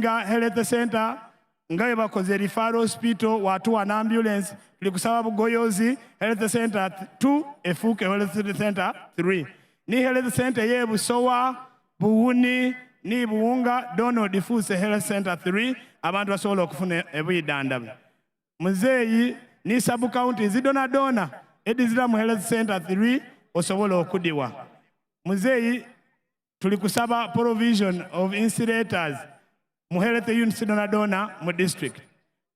Maringa Health Center ngaye bakoze referral hospital watu wana ambulance tulikusaba Bugoyozi Health Center 2 efuke Health Center 3 ni Health Center ye Busowa Buwuni ni Buwunga Donald Fuse Health Center 3 abantu basobola okufuna ebuyidanda muzeeyi ni sub county zidona edizira mu Health Center 3 osobola okudiwa muzeeyi tulikusaba provision of incinerators mu health units dona mu district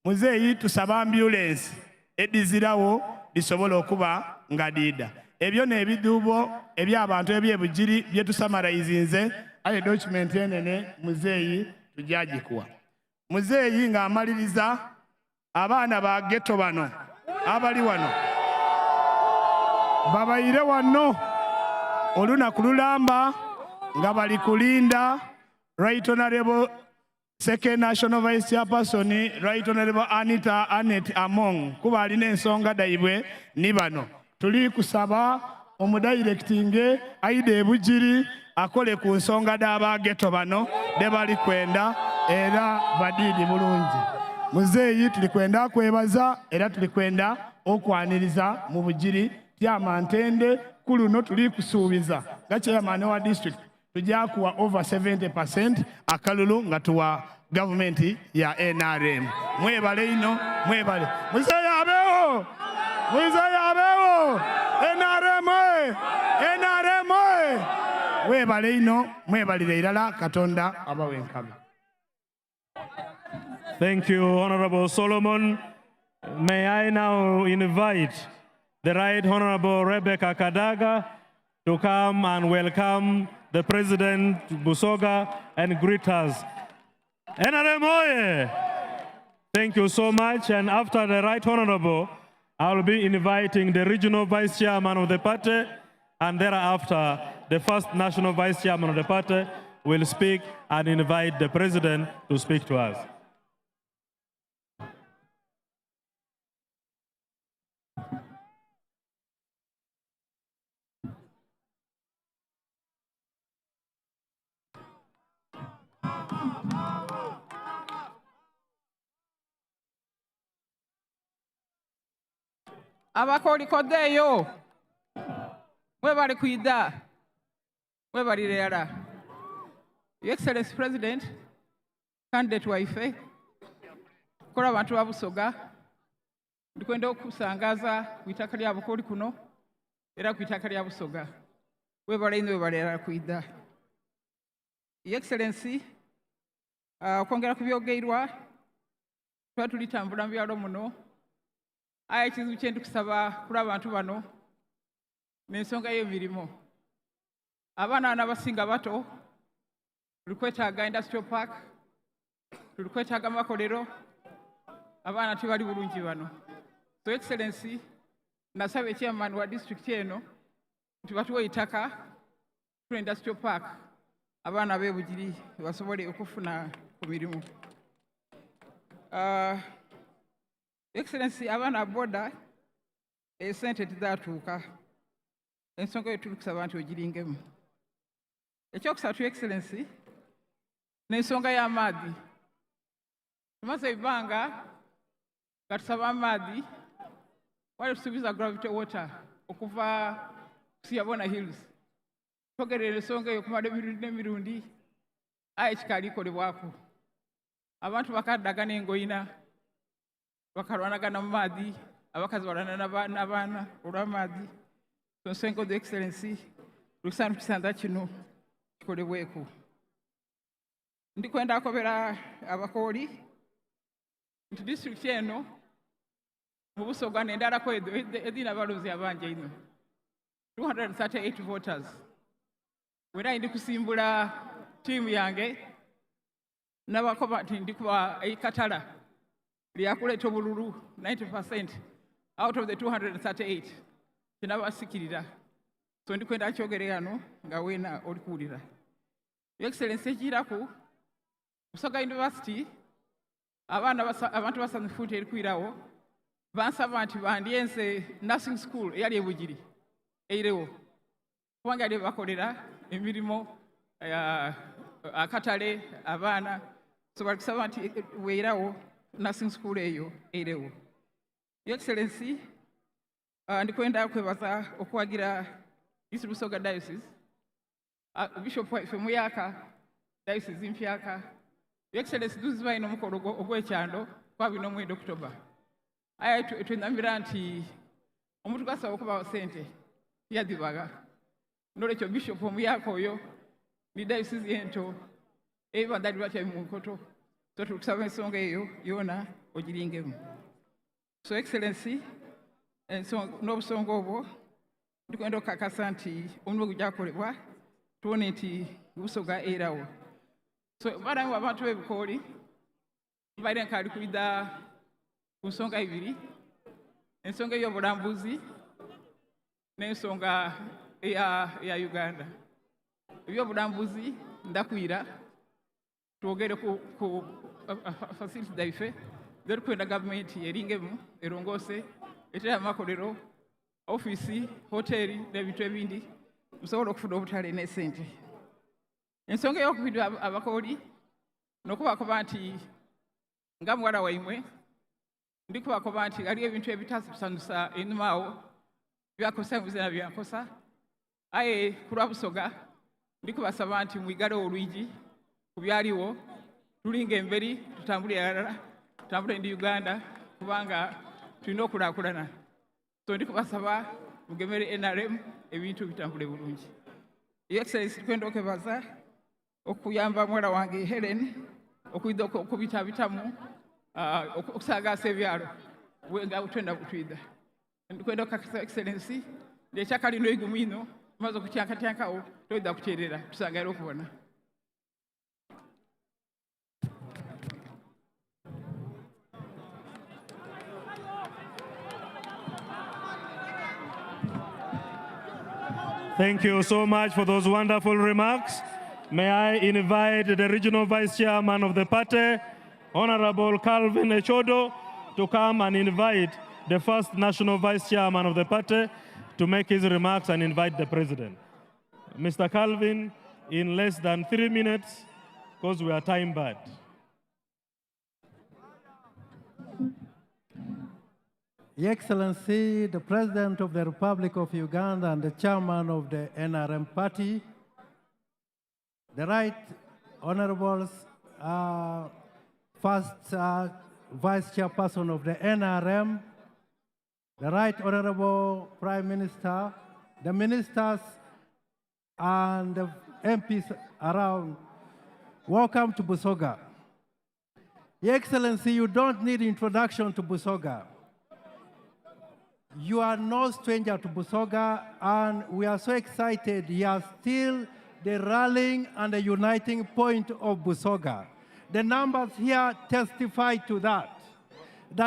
muzeeyi tusaba ambulance edizirawo disobola okuba ngadida ebyo nebidubo ebyabantu ebyebugiri byetusamarayizinze aye document enene muzeeyi tujagikuwa muzeeyi nga amaliriza abaana ba ghetto bano abali wano babayire wano olunaku lulamba nga bali kulinda Right Honorable Second National Vice Chairperson Right Honorable Annette Among kuba alina ensonga daibwe ni bano tuli kusaba omudirectinge aide Bugiri akole ku nsonga d'aba ghetto bano de bali kwenda era badidi bulungi muzeeyi tuli kwenda kwebaza era tuli kwenda okwaniriza mu Bugiri tyama ntende kuluno tuli kusuubiza nga chairman wa district tujja kuwa over 70% akalulu nga tuwa government ya NRM mwebale ino mwebale muzeeyi abewo NRM webale ino mwebalire irala katonda abawenkabe. Thank you, Honorable Solomon. May I now invite the Right Honorable Rebecca Kadaga to come and welcome the President Busoga and greet us. NRM oye! Thank you so much. And after the Right Honorable, I'll be inviting the Regional Vice Chairman of the party, and thereafter, the first National Vice Chairman of the party will speak and invite the President to speak to us. Abakolikodeyo mwebali kuida mwebali lera Your Excellency President candidate waife kola abantu babusoga ndikwenda okusangaza kuitaka lya bukoli kuno era kuitaka lya busoga webali ino webali lera kuida Your Excellency kwongera kubyogeirwa twatulitambula mbyalo muno aye kizibu kye ndikusaba kula abantu bano n'ensonga y'emirimo abaana n'abasinga bato tuli kwetaaga industrial park tuli kwetaaga makolero abaana tebali bulungi bano. So Excellency nasaba chairman wa district eno nti batuwa itaka ku industrial park abaana b'e Bugiri basobole okufuna ku mirimu. Excellency abaana boda esente tizatuuka ensonga yo tuli kusaba nti ogiringemu. Ekyokusatu Excellency n'ensonga y'amaadhi tumaze ebbanga nga tusaba amaadhi wali tusuubiza gravity water okuva Siyabona Hills twogerera ensonga eyo okumala emirundi n'emirundi aye kikaali kolebwako abantu bakaddaga n'engoyina bakalwanagana mu maadhi abakazi balwana n'abaana olw'amaadhi. So nsonga the Excellency lukusana tukisanza kino kikolebweko. Ndikwenda akobera abakooli nti district eno mu Busoga n'endalako edina abalozi abangi ino 238 voters. Wera ndi kusimbula tiimu yange n'abakoba nti ndikuba ekatala lyakuleeta obululu 90% out of the 238 kinabasikirira. So ndikwenda kyogere hano nga weena oli kuwulira. Your Excellency ekiraku Busoga University abantu basanfuute erikwirawo bansaba nti bandyense nursing school eyali e Bugiri eirewo kubanga yali bakolera emirimo akatale abaana. So bakusaba nti weerawo nursing school eyo erewo. Your Excellency, ndikwenda kwebaza okwagira East Busoga Diocese, Bishop waffe Muyaka, Diocese Mpyaka. Your Excellency, tuziba ino mukolo ogw'ekyando kwa 1 October. Aye twendambira nti omuntu gwasaba okubawo ssente yadibaga. Nolwekyo Bishop Muyaka oyo ni Diocese y'Ento ebandali batya mu nkoto. So tukusaba ensonga eyo yona ogiringemu. So Excellency, n'obusonga obwo ndikwenda okukakasa nti omulimu gugyakolebwa tuwone nti Busoga erawo. So balamu abantu b'ebikooli mbaire nkaali kulida ku nsonga ibiri, ensonga ey'obulambuzi n'ensonga eya Uganda. Ebyobulambuzi ndakwira twogere ku facility daife kwenda gavumenti eringemu erongose etere amakolero ofisi hoteri n'ebintu ebindi musobola okufuna obutale n'essente. Ensonga ey'okubidwa abakooli n'okubakoba nti nga muwala waimwe ndikubakoba nti aliyo ebintu ebitasanusa ennyuma awo byakosa muzina byankosa. Aye ku lwa Busoga ndikubasaba nti mwigalewo olwigi ku byaliwo tulinga emberi tutambule alala tutambule ndi Uganda kubanga tulina okulaakulana. So ndikubasaba mugemere NRM ebintu bitambule bulungi. Your Excellency, tukwenda okwebaza okuyamba muwala wange Helen okuyida okubitabitamu okusagaasa ebyalo nga twenda butwida. Ndikwenda okukakasa Excellency ndekyaka lino igumu ino maze okutyankatyankawo toyida kukyerera tusagaire okubona. Thank you so much for those wonderful remarks. May I invite the Regional Vice Chairman of the party, Honorable Calvin Echodo, to come and invite the first National Vice Chairman of the party to make his remarks and invite the President. Mr. Calvin, in less than 3 minutes, because we are time bad. Your Excellency, the President of the Republic of Uganda and the Chairman of the NRM Party, the Right Honorables, First Vice Chairperson of the NRM, the Right Honorable Prime Minister, the Ministers, and the MPs around, welcome to Busoga. Your Excellency, you don't need introduction to Busoga. You are no stranger to Busoga, and we are so excited you are still the rallying and the uniting point of Busoga. The numbers here testify to that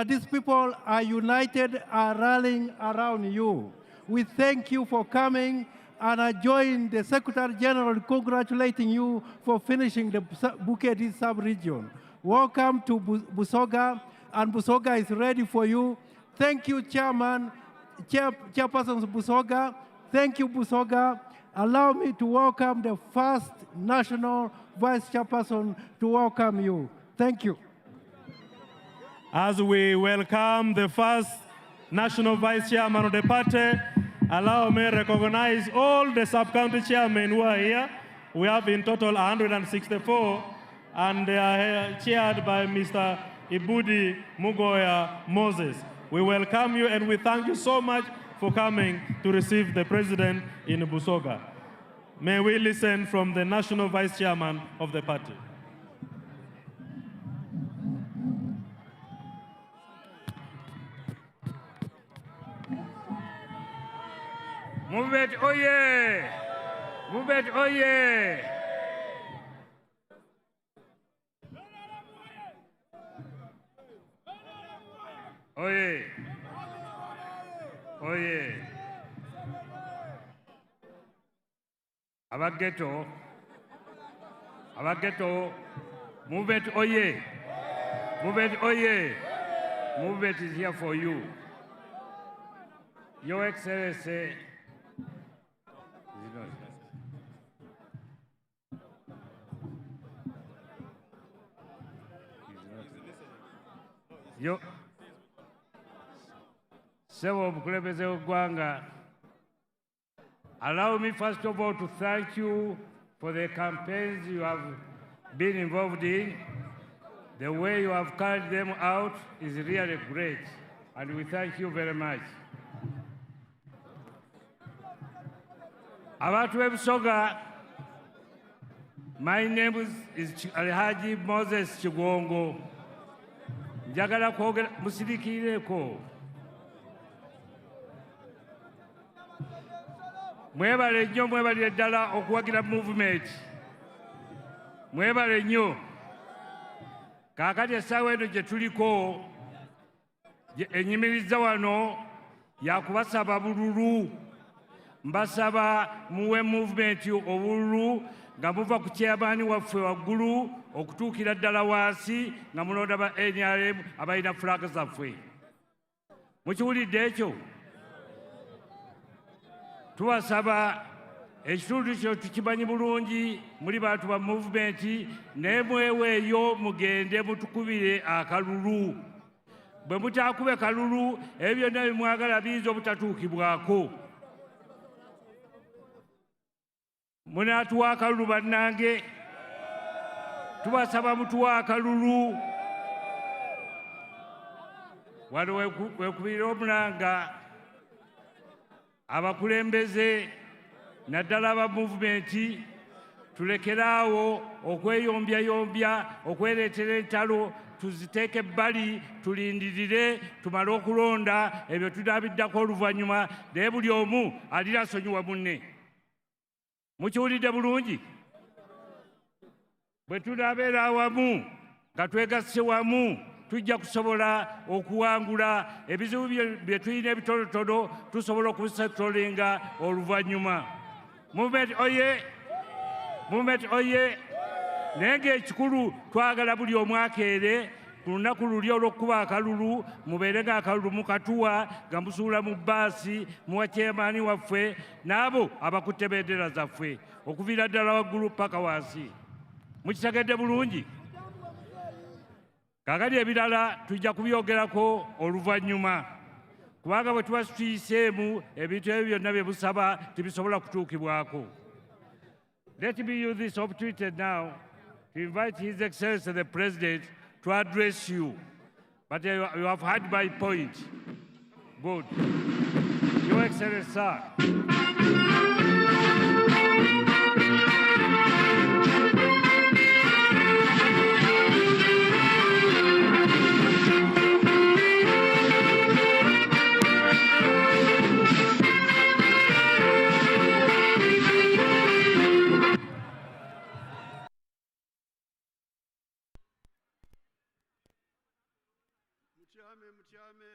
these people are united, are rallying around you. We thank you for coming, and I join the Secretary General in congratulating you for finishing the Bugiri sub-region. Welcome to Busoga, and Busoga is ready for you. Thank you, Chairman, Chairperson Busoga. Thank you, Busoga. Allow me to welcome the first National Vice Chairperson to welcome you. Thank you. As we welcome the first National Vice Chairman of the party, allow me to recognize all the sub-county chairmen who are here. We have in total 164, and they are chaired by Mr. Ibudi Mugoya Moses. We welcome you and we thank you so much for coming to receive the President in Busoga. May we listen from the National Vice Chairman of the party. Mubet oye! Mubet oye! Oye! Oye! Abageto! Abageto! Mubet oye! Mubet oye! Mubet is here for you. Your Excellency, Yo. Several omukulembeze w'eggwanga. Allow me first of all to thank you for the campaigns you have been involved in. The way you have carried them out is really great, and we thank you very much. Abantu b'e Busoga, my name is Alhaji Moses Chigongo. Njagala kwogera musirikiireko. Mwebale nnyo, mwebalire ddala okuwagira movement. Mwebale nnyo. Kaakati essaawa eno gye tuliko enyimiriza wano yakubasaba bululu. Mbasaba muwe movement obululu nga muva ku chairman waffe waggulu okutuukira ddala wansi nga mulonda ba NRM abalina flag zaffe. Mukiwulidde ekyo? Tubasaba ekitundu kyo tukimanyi bulungi, muli bantu ba movement, naye mweweeyo mugende mutukubire akalulu. Bwe mutaakube kalulu, ebyo byonna bimwagala biyinza obutatuukibwako. Munaatuwa akalulu bannange? Tubasaba mutuwa akalulu. Wano wekubira omulanga abakulembeze naddala aba movement tulekeraawo okweyombyayombya, okwereetera entalo, tuziteeke ebbali, tulindirire tumale okulonda ebyo tunaabiddako oluvannyuma, naye buli omu alina asonyiwa munne. Mukiwulidde bulungi? Bwe tunaabeera awamu nga twegasse wamu, tujja kusobola okuwangula ebizibu bye tulina ebitonotono, tusobola okubisettolinga oluvannyuma. Movement oye! Movement oye! Naye ng'ekikulu twagala buli omu akeere ku lunaku luli olw'okuba akalulu, mubeere ng'akalulu mukatuwa nga musuula mu bbaasi, muwa chairman waffe n'abo abakutte bendera zaffe okuviira ddala waggulu paka wansi. Mukitegedde bulungi? Kaakati ebirala tujja kubyogerako oluvannyuma, kubanga bwe tuba tuyiseemu ebintu ebyo byonna bye busaba tebisobola kutuukibwako. Let me use this opportunity now to invite His Excellency the President to address you. But you have heard my point. Good. Your Excellency, sir. Mutyame.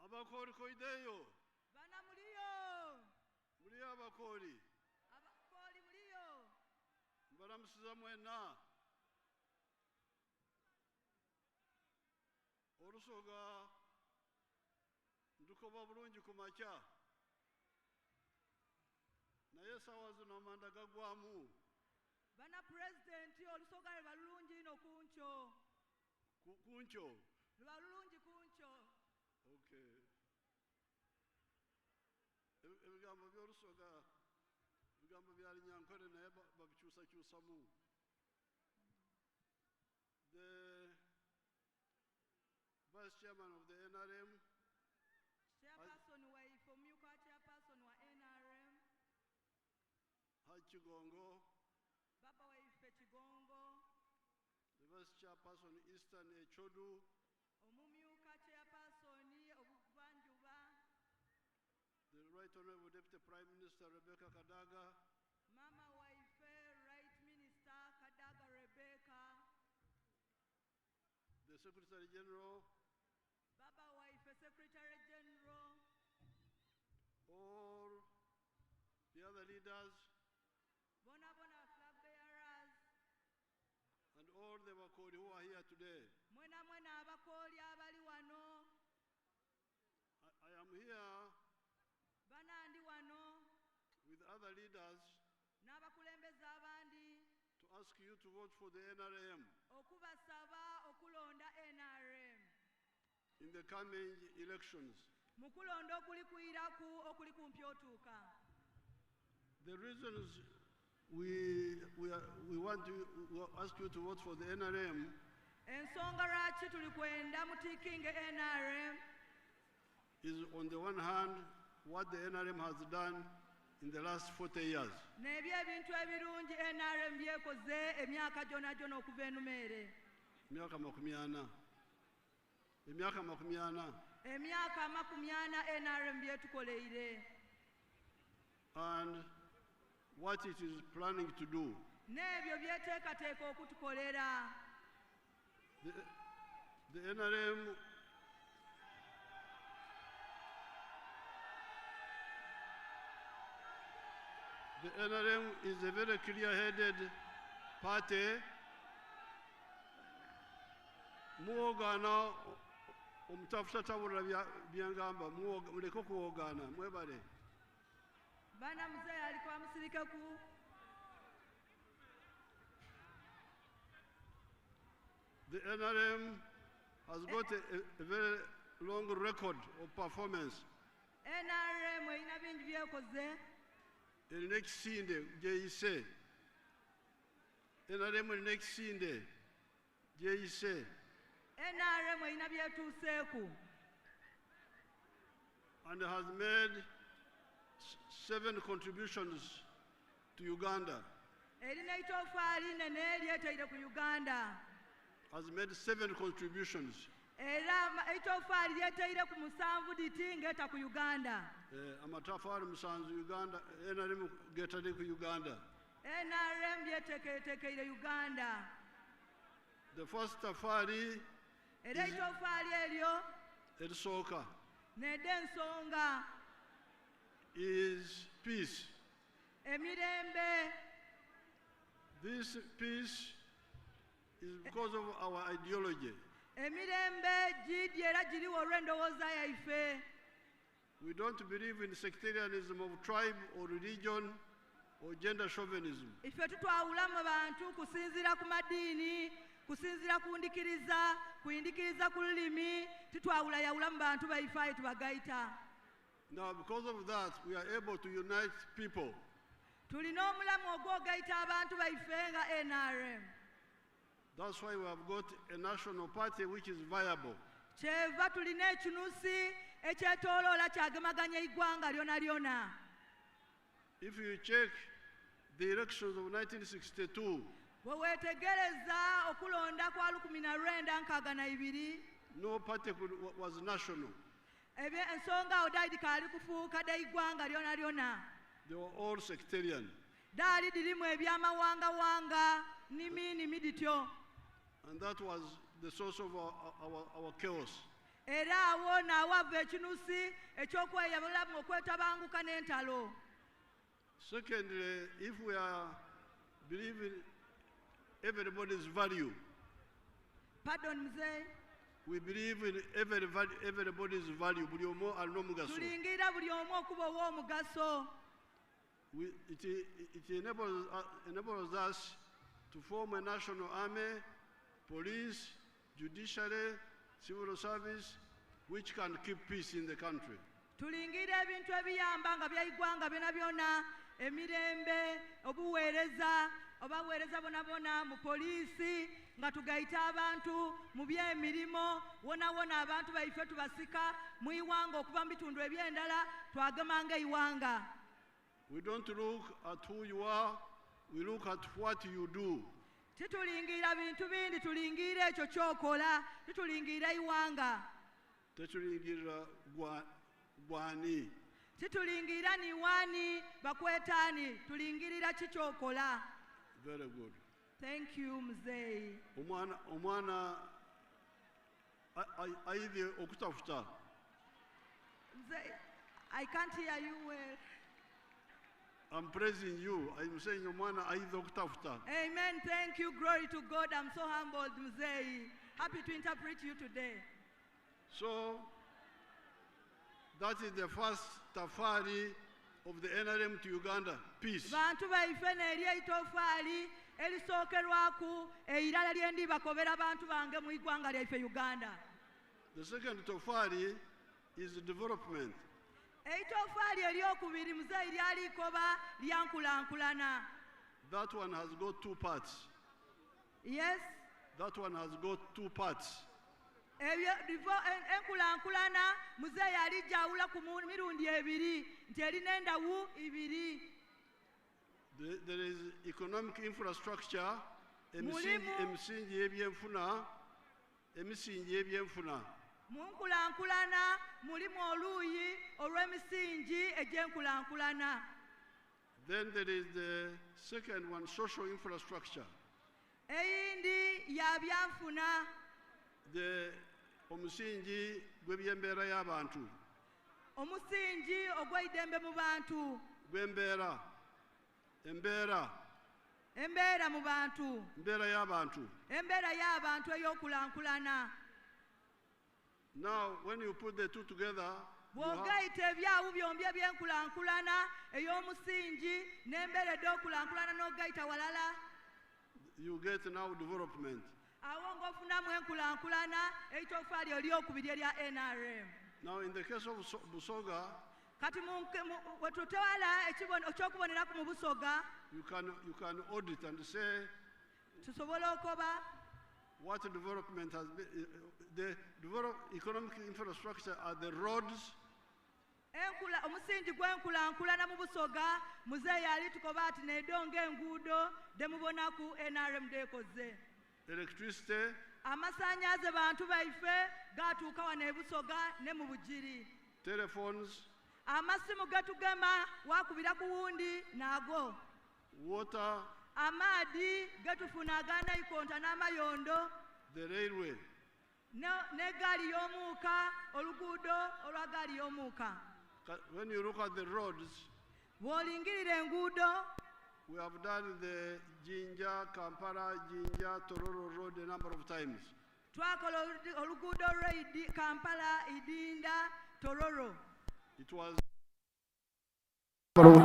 Abakoli koideyo. Bana muliyo. Muliyo abakoli. Abakoli muliyo. Mbalamusiza mwena. Olusoga ndukoba bulungi ku makya. Naye sawa zino amanda gagwamu. Bana President olusoga lbalungi ino kuncho. Kuncho? Lbalungi kuncho. Okay. Ebigambo by'olusoga bigambo byali nyankole naye babikyusakyusamu. The Vice Chairman of the NRM. Chairperson wa Ifomyuka, Chairperson wa NRM. Haji Gongo. Baba wa Ife Chigongo. The Vice Chairperson Eastern Echodu. Omumyuka Chairperson Obuvanjuba. The Right Honorable Deputy Prime Minister Rebecca Kadaga. Mama wa Ife Right Minister Kadaga Rebecca. The Secretary General. Baba wa Ife Secretary General. All the other leaders. Bona flag bearers. And all the Wakoli who are here today. Mwena abakoli abali wano. I am here Banandi wano. with other leaders N'abakulembeze abandi. to ask ask you to vote for the NRM okubasaba okulonda NRM in the coming elections. mu kulonda okuli kuyiraku okuli kumpi otuuka. The reasons we ask you to vote for the NRM Ensonga lwaki tuli kwenda mutiikinge NRM is, on the one hand, what the NRM has done in the last 40 years. n'ebyo ebintu ebirungi NRM byekoze emyaka gyona gyona okuva enumeere. Emyaka makumi ana. Emyaka makumi ana. Emyaka 40 NRM byetukoleire. And what it is planning to do. N'ebyo byeteekateeka okutukolera. The NRM is a very clear-headed party. Muogana omutafuta tabula byangamba muleke kuogana mwebale. Bana mzee alikuwa msirikeku. The NRM has got a very long record of performance. NRM erina bingi byekoze. Erina ekisinde gyeyise. NRM erina ekisinde gyeyise. NRM erina byetuuseeku. And has made 7 contributions to Uganda. Erina itofaali nene eryeteire ku Uganda. Has made 7 contributions. Era itofaali lyeteire ku 7 diti ngeta ku Uganda. Amatafaali 7 Uganda, NRM getade ku Uganda. NRM lyeteketekeire Uganda. The first tafaali era itofaali eryo erisooka nedde ensonga is peace. Emirembe. This peace is because of our ideology. Emirembe gidi era giriwo olw'endowooza yaife. We don't believe in sectarianism of tribe or religion or gender chauvinism. Ife tutwawulamu bantu kusinziira ku madiini, kusinziira ku ndikiriza, kuyindikiriza ku lulimi, tutwawulayawulamu bantu baife aye tubagaita. Now, because of that, we are able to unite people. Tulina omulamu ogwogaita abantu baife nga NRM. That's why we have got a national party which is viable. Kyeva tulina ekinusi ekyetooloola kyagemaganya eggwanga lyona lyona. If you check the elections of 1962, bwe weetegereza okulonda kwa 1962, no party was national. Ensonga awo daali dikaali kufuuka dda eggwanga lyona lyona. They were all sectarian. Daali dirimu ebyamawangawanga nimi dityo. And that was the source of our chaos. Era awo naawava ekinusi ekyokweyabulamu okwetabanguka n'entalo. Secondly, if we are believing everybody's value, Pardon mzee. we believe in everybody's value. Buli omu alina omugaso. Tulingira buli omu okuba ow'omugaso. It enables us to form a national army, police, judiciary, civil service, which can keep peace in the country. Tulingira ebintu ebiyamba nga byaigwanga byona byona, emirembe, obuweereza, obaweereza bonabona mu poliisi, nga tugaita abantu mu by'emirimu, wona abantu baife tubasika mu iwanga okuva mu bitundu eby'endala twagemanga iwanga. We don't look at who you are, we look at what you do. Titulingira bintu bindi, tulingira ekyo kyokola, titulingira iwanga. Tetulingira gwani. Titulingira ni wani bakwetani, tulingirira kikyokola. Very good. Thank you mzee. Omwana ayidhe okutafuta. Mzee, I can't hear you well. I'm praising you. I'm saying omwana ayidhe okutafuta. Amen. Thank you. Glory to God. I'm so humbled, mzee. Happy to interpret you today. So, that is the first tafari of the NRM to Uganda, peace. Bantu baife n'eri eitofali elisookerwaku eirala lye ndibakobera bantu bange mu igwanga lyaife Uganda. The second tofali is development. Eitofali eryokubiri muzeeyi lyalikoba lyankulankulana. That one has got two parts. Yes. That one has got two parts. Enkulankulana muzeeyi alijawula ku mirundi ebiri nti erina endawu ibiri. There is economic infrastructure, emisingi y'ebyenfuna. Mu nkulankulana mulimu oluuyi olw'emisingi egy'enkulankulana. Then there is the second one, social infrastructure. Eyindi ya byanfuna. Omusingi gw'ebyembeera y'abantu. Omusingi ogw'eidembe mu bantu. Gw'embeera. Embeera mu bantu. Embeera y'abantu. Embeera y'abantu ey'okulankulana. Now, when you put the two together, bw'ogaita ebyawu byombi eby'enkulankulana ey'omusingi n'embeera ed'okulankulana n'ogaita walala, you get now development. Awo ng'ofunamu enkulankulana eitofali eryokubiri erya NRM. Now, in the case of Busoga, kati bwe tutwala ekyokuboneraku mu Busoga, you can audit and say tusobola okoba what development has been. The economic infrastructure are the roads. Omusingi gw'enkulankulana mu Busoga muzeeyi ali tukoba ati n'edonga enguudo demubonaku NRM dekoze. Electricity. Amasannyalaze bantu baife gatuuka wano e Busoga ne mu Bugiri. Telephones. Amasimu getugema wakubira ku wundi nago. Water. Amaadi getufuna ag'Nayikondo n'Amayondo. The railway. N'eggaali y'omuuka, oluguudo olwa gaali y'omuuka. When you look at the roads, bw'olingirira enguudo, we have done the Jinja, Kampala, Jinja, Tororo road a number of times. Twakola oluguudo lwe Kampala, Idinda, Tororo. It was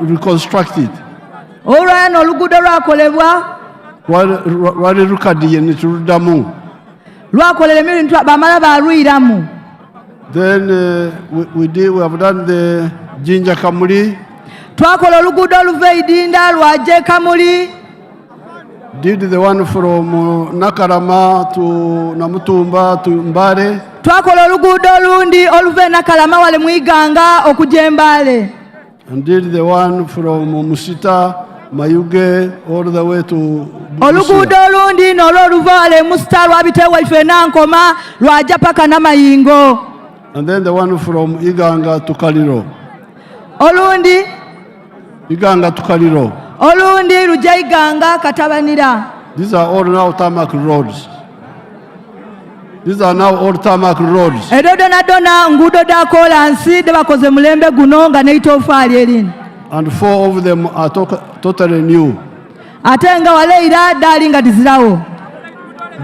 reconstructed. Olwano oluguudo lwakolebwa. Lwali lukaddiye ne tuluddamu. Lwakolera emirundi bamala balwiramu. Then we have done the Jinja Kamuli. Twakola oluguudo oluva Idinda lwaje Kamuli. Did the one from Nakalama to Namutumba to Mbale. Twakola oluguudo olundi oluva Nakalama wale mwiganga okujja Mbale. And did the one from Musita, Mayuge, all the way to oluguudo olundi n'olwo oluva wale Musita lwabite waife Nankoma lwaja paka Namayingo. And then the one from Iganga to Kaliro. Olundi Iganga to Kaliro. Olundi lujja Iganga Katabanira. These are all now tarmac roads. These are now all tarmac roads. Dona nguudo da kolansi de bakoze mulembe guno nga n'eitofaali erini. And 4 of them are totally new. Ate nga waleira daali nga tizirawo.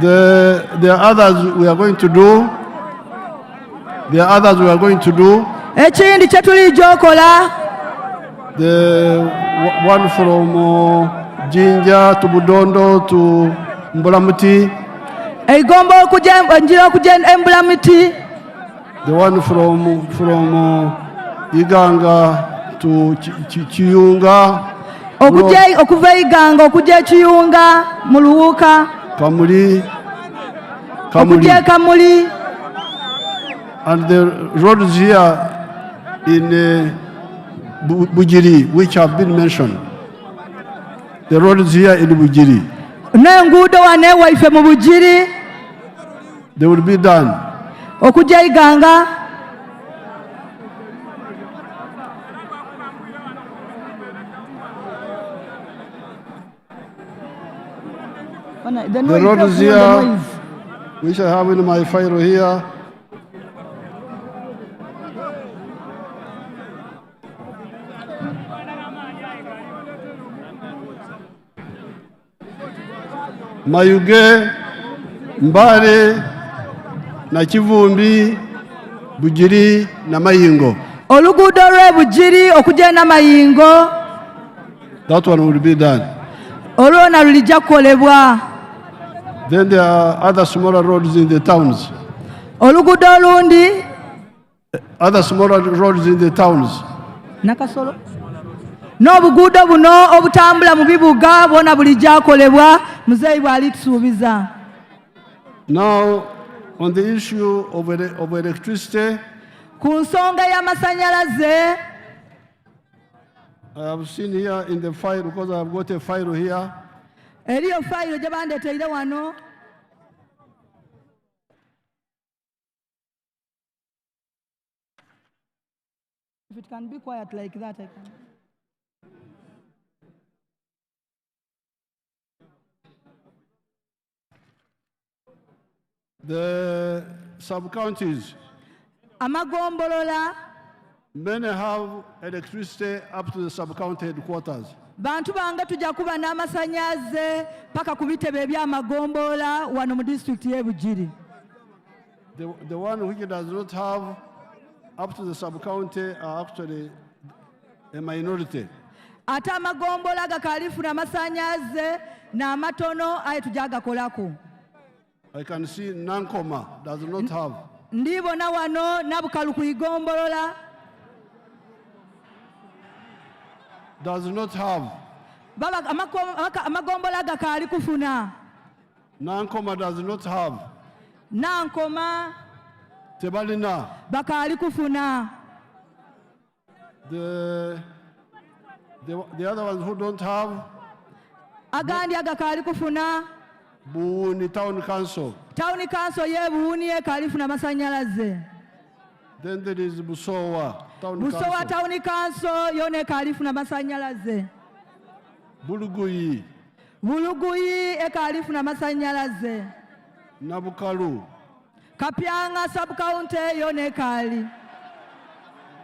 The others we are going to do. Ekindi kye tulijja okola. The one from Jinja to Budondo to Mbulamuti. Eigomba njira okujja Embulamuti. The one from Iganga to Chiyunga. Okuva Iganga okujja Chiyunga mu Luwuka. Kamuli. Okujja Kamuli. And the roads here in Bugiri, which have been mentioned. The roads here in Bugiri. N'enguudo wane waife mu Bugiri. They will be done. Okujja Iganga. The roads here, which I have in my file here. Mayuge, Mbale, na Kivumbi, Bugiri, na Mayingo. oluguudo lw'e Bugiri okugenda Mayingo That one will be done. olwona lulijja kukolebwa. Then there are other smaller roads in the towns. Oluguudo olundi Other smaller roads in the towns. Nakasolo n'obuguudo buno obutambula mu bibuga bwona bulijja kukolebwa. Muzeeyi bw'ali tusuubiza. Now, on the issue of electricity, Ku nsonga y'amasannyalaze, I have seen here in the file, because I have got a file here, eriyo fayiro gye bandeeteire wano. If it can be quiet like that, I can. the sub-counties, Amagombolola many have electricity up to the sub-county headquarters. bantu bange tujja kuba n'amasannyalaze paka ku bitebe eby'amagombolola wano mu disitulikiti y'e Bugiri. The one which does not have up to the sub-county are actually a minority. Ate amagombolola gakaalifuna amasannyalaze n'amatono aye tujja gakolako. I can see Nankoma does not have. Ndibona wano Nabukalu ku igombolola Does not have. baba amagombolola gakaali kufuna. Nankoma does not have. Nankoma Tebalina. bakaali kufuna. The other ones who don't have, Agandi agakaali kufuna. Buuni Town Council. Tawuni kanso y'e Buuni ekaalifuna amasannyalaze. Then there is Busowa Town Busowa Council. tawuni kanso yona ekaalifuna amasannyalaze. Buluguyi, Buluguyi ekaalifuna amasannyalaze. Nabukalu, Kapyanga sub-county yona ekaali.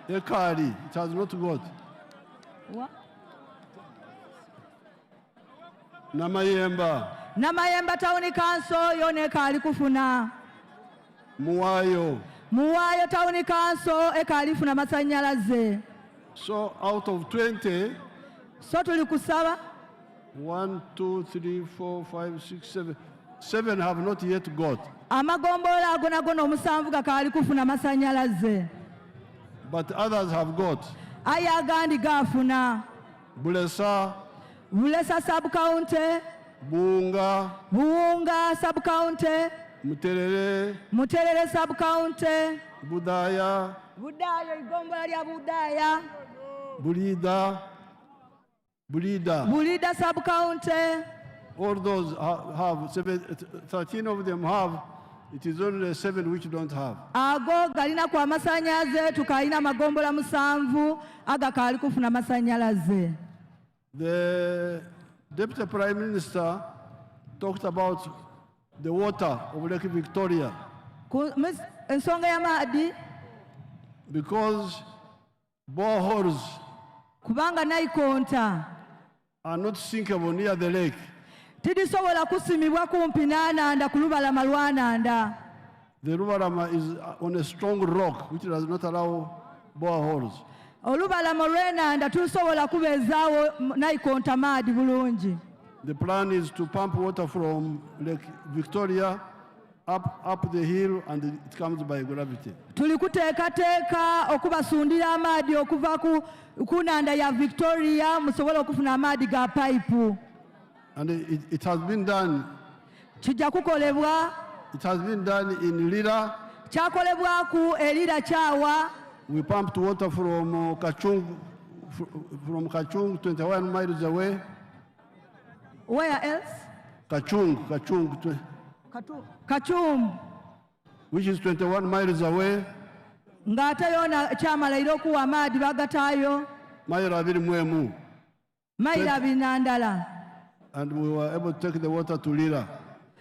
Ekari, it has not got. Namayemba, Namayemba tawuni kanso yona ekaali kufuna. Muwayo. Muwaayo tawuni kanso ekaalifuna amasannyalaze. So out of 20, So tuli kusaba 1, 2, 3, 4, 5, 6, 7. 7 have not yet got. amagombolola agonagona omusanvu gakaali kufuna amasannyalaze. But others have got. Aye agandi gaafuna. Bulesa, Bulesa sub-county, Bunga, Buwunga sub-county, Muterere, Muterere sub-county, Budaya, Budayo igombola lya Budaya, Bulida, Bulida sub-county. all those have 13 of them have. It is only 7 which don't have. Ago galina ku amasannyalaze tukalina amagombola musanvu agakaali kufuna amasannyalaze. The Deputy Prime Minister talked about the water of Lake Victoria Ensonga y'amaadhi because boreholes kubanga naikonta are not sinkable near the lake. tidisobola kusimibwa kumpi n'ananda ku lubalama lw'ananda. The Rubarama is on a strong rock which does not allow boreholes. Olubalama lw'enanda tusobola kubeezaawo naikonta maadi bulungi. The plan is to pump water from Lake Victoria up the hill, and it comes by gravity. Tuli kuteekateeka okubasundira amaadi okuva ku nnanda ya Victoria musobole okufuna amaadi ga payipu. And it has been done. Kijja kukolebwa. It has been done in Lira. Kyakolebwaku Elira Kyawa. We pumped water from Kachung 21 miles away. Where else? Kachung, Kachum. which is 21 miles away. Ng'ate yona kyamalaira okuwa amaadi bagataayo. Mayiro abiri mwemu. Mayiro abiri n'andala. And we were able to take the water to Lira.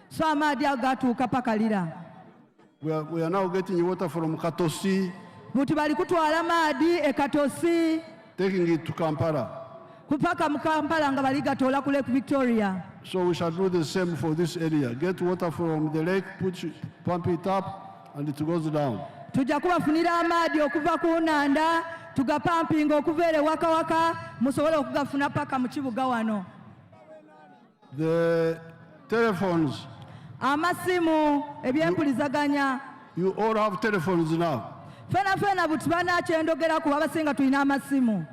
So amaadi ago gatuuka paka Lira. We are now getting water from Katosi, Buti bali kutwala maadi e Katosi taking it to Kampala. kupaka mu Kampala nga bali gatoola ku Lake Victoria. So we shall do the same for this area. Get water from the lake, pump it up, and it goes down. tujja kubafunira amaadi okuva ku nnanda tugapampinga okuva ere waka waka musobole okugafuna paka mu kibuga wano. The telephones. Amasimu ebyempulizaganya. You all have telephones now. Fena buti banakyendogera ku abasinga tulina amasimu.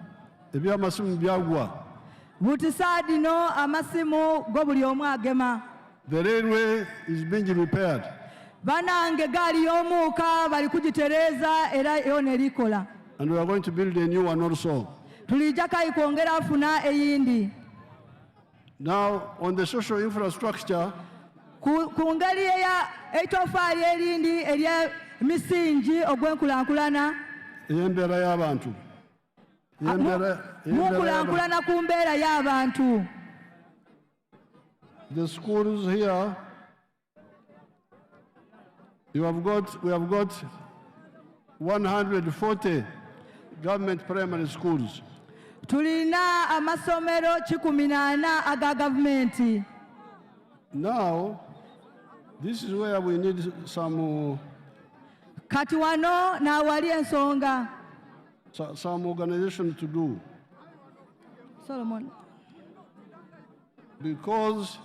Ebyamasimu byagwa. Buti saadino amasimu go buli omu agema. The railway is being repaired. Banange gaali y'omuuka bali kugitereeza era yona erikola. And we are going to build a new one also. Tulijja kayi kwongera afuna eyindi. Now, on the social infrastructure, ku ngeri ey'etofaali erindi ery'emisingi ogw'enkulaakulana. Ey'embeera y'abantu. Munkulaakulana ku mbeera y'abantu. The schools here, we have got 140 government primary schools. Tulina amasomero 18 aga gavumenti. Now, this is where we need some kati wano n'awali ensonga. Some organization to do. Solomon. Because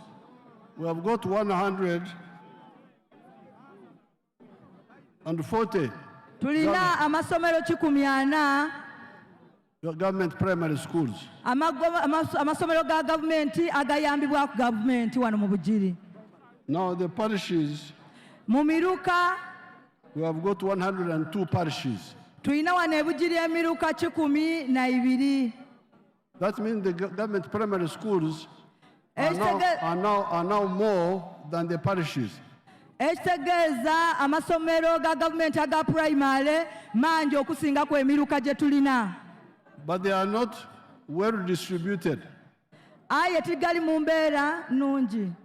we have got 140 tulina amasomero 40 government primary schools. Amasomero ga gavumenti agayambibwa ku gavumenti wano mu Bugiri. Now the parishes, mu Miruka, we have got 102 parishes. Tulina wano e Bugiri emiruka 12. That means the government primary schools are now more than the parishes. Ekitegeeza amasomero ga gavumenti aga primary mangi okusinga ku emiruka gye tulina. But they are not well distributed. Aye tigali mu mbeera nnungi.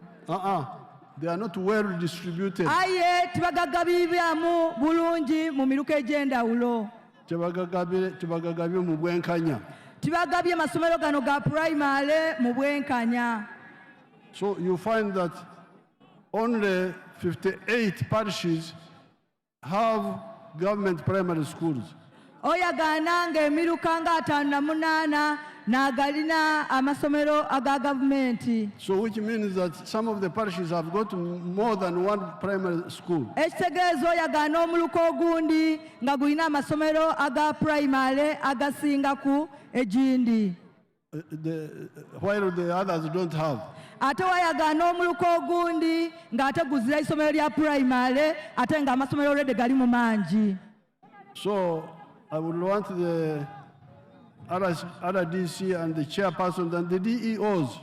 They are not well distributed. Aye tibagagabibwamu bulungi mu miruka egy'endawulo. Tibagagabye mu bwenkanya. Tibagabye amasomero gano ga primary mu bwenkanya. So you find that only 58 parishes have government primary schools. Oyagana ng'emiruka nga 58 n'agalina amasomero aga gavumenti. So which means that some of the parishes have got more than one primary school. Ekitegeeza oyagana omuluka ogundi nga gulina amasomero aga primary agasinga ku egindi. While the others don't have. Ate wayagana omuluka ogundi ng'ate guzira isomero lya primary ate nga amasomero already gali mu mangi. So I would want the RDC and the chairperson and the DEOs.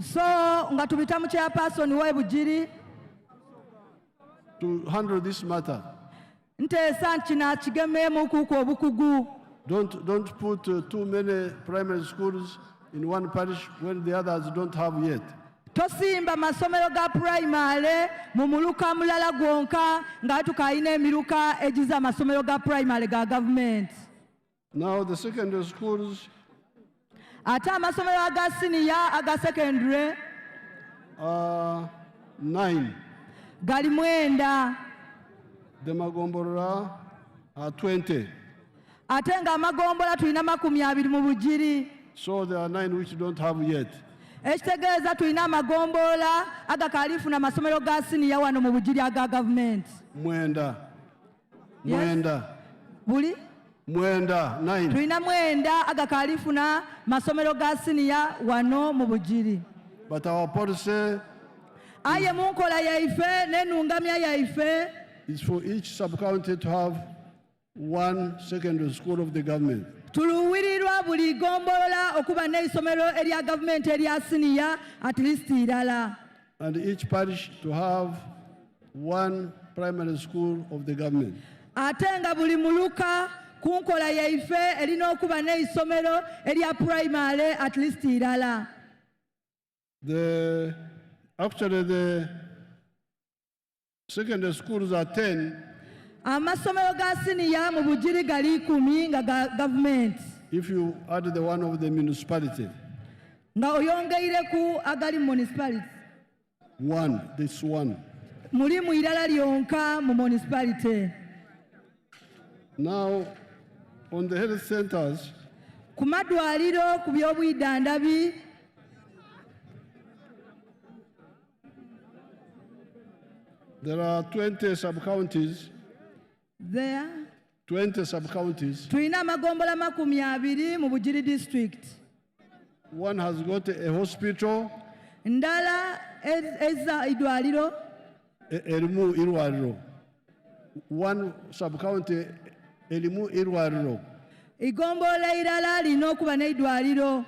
So nga tubita mu chairperson wa Bugiri to handle this matter. Nteesa nkina kigemeemu kuko obukugu. Don't put too many primary schools in one parish when the others don't have yet. Tosimba masomero ga primary mu muluka mulala gwonka nga tukayina emiruka egiza amasomero ga primary ga government. Now the secondary schools, ate amasomero aga senior aga secondary 9. gali 9. The Magombola are 20. Ate nga amagombola tulina 20 mu Bugiri. So there are 9 which don't have yet. Ekitegeeza tulina amagombola agakalifuna amasomero ga senior wano mu Bugiri aga government. Mwenda. Buli? Mwenda 9. Tulina 9 agakalifuna masomero ga senior wano mu Bugiri. But our policy aye munkola yaife n'ennungamya yaife is for each sub-county to have one secondary school of the government. Tuluwirirwa buli gombolola okuba n'isomero erya government erya senior at least irala. And each parish to have one primary school of the government. Ate nga buli muluka kunkola yaife erina okuba n'isomero erya primary at least irala. Actually the secondary schools are 10. Amasomero ga senior mu Bugiri gali 10 nga government. If you add the one of the municipality. Nga oyongeireku agali municipality. This one. Mulimu irala lyonka mu municipality. Now, on the health centers, ku madwaliro ku by'obwiddandabi there are 20 sub-counties, there 20 sub-counties. tulina amagombola 20 mu Bugiri district. One has got a hospital, Ndala ezza idwaliro, erimu irwariro. One sub-county, erimu irwariro. igombola irala lina okuba n'eidwaliro,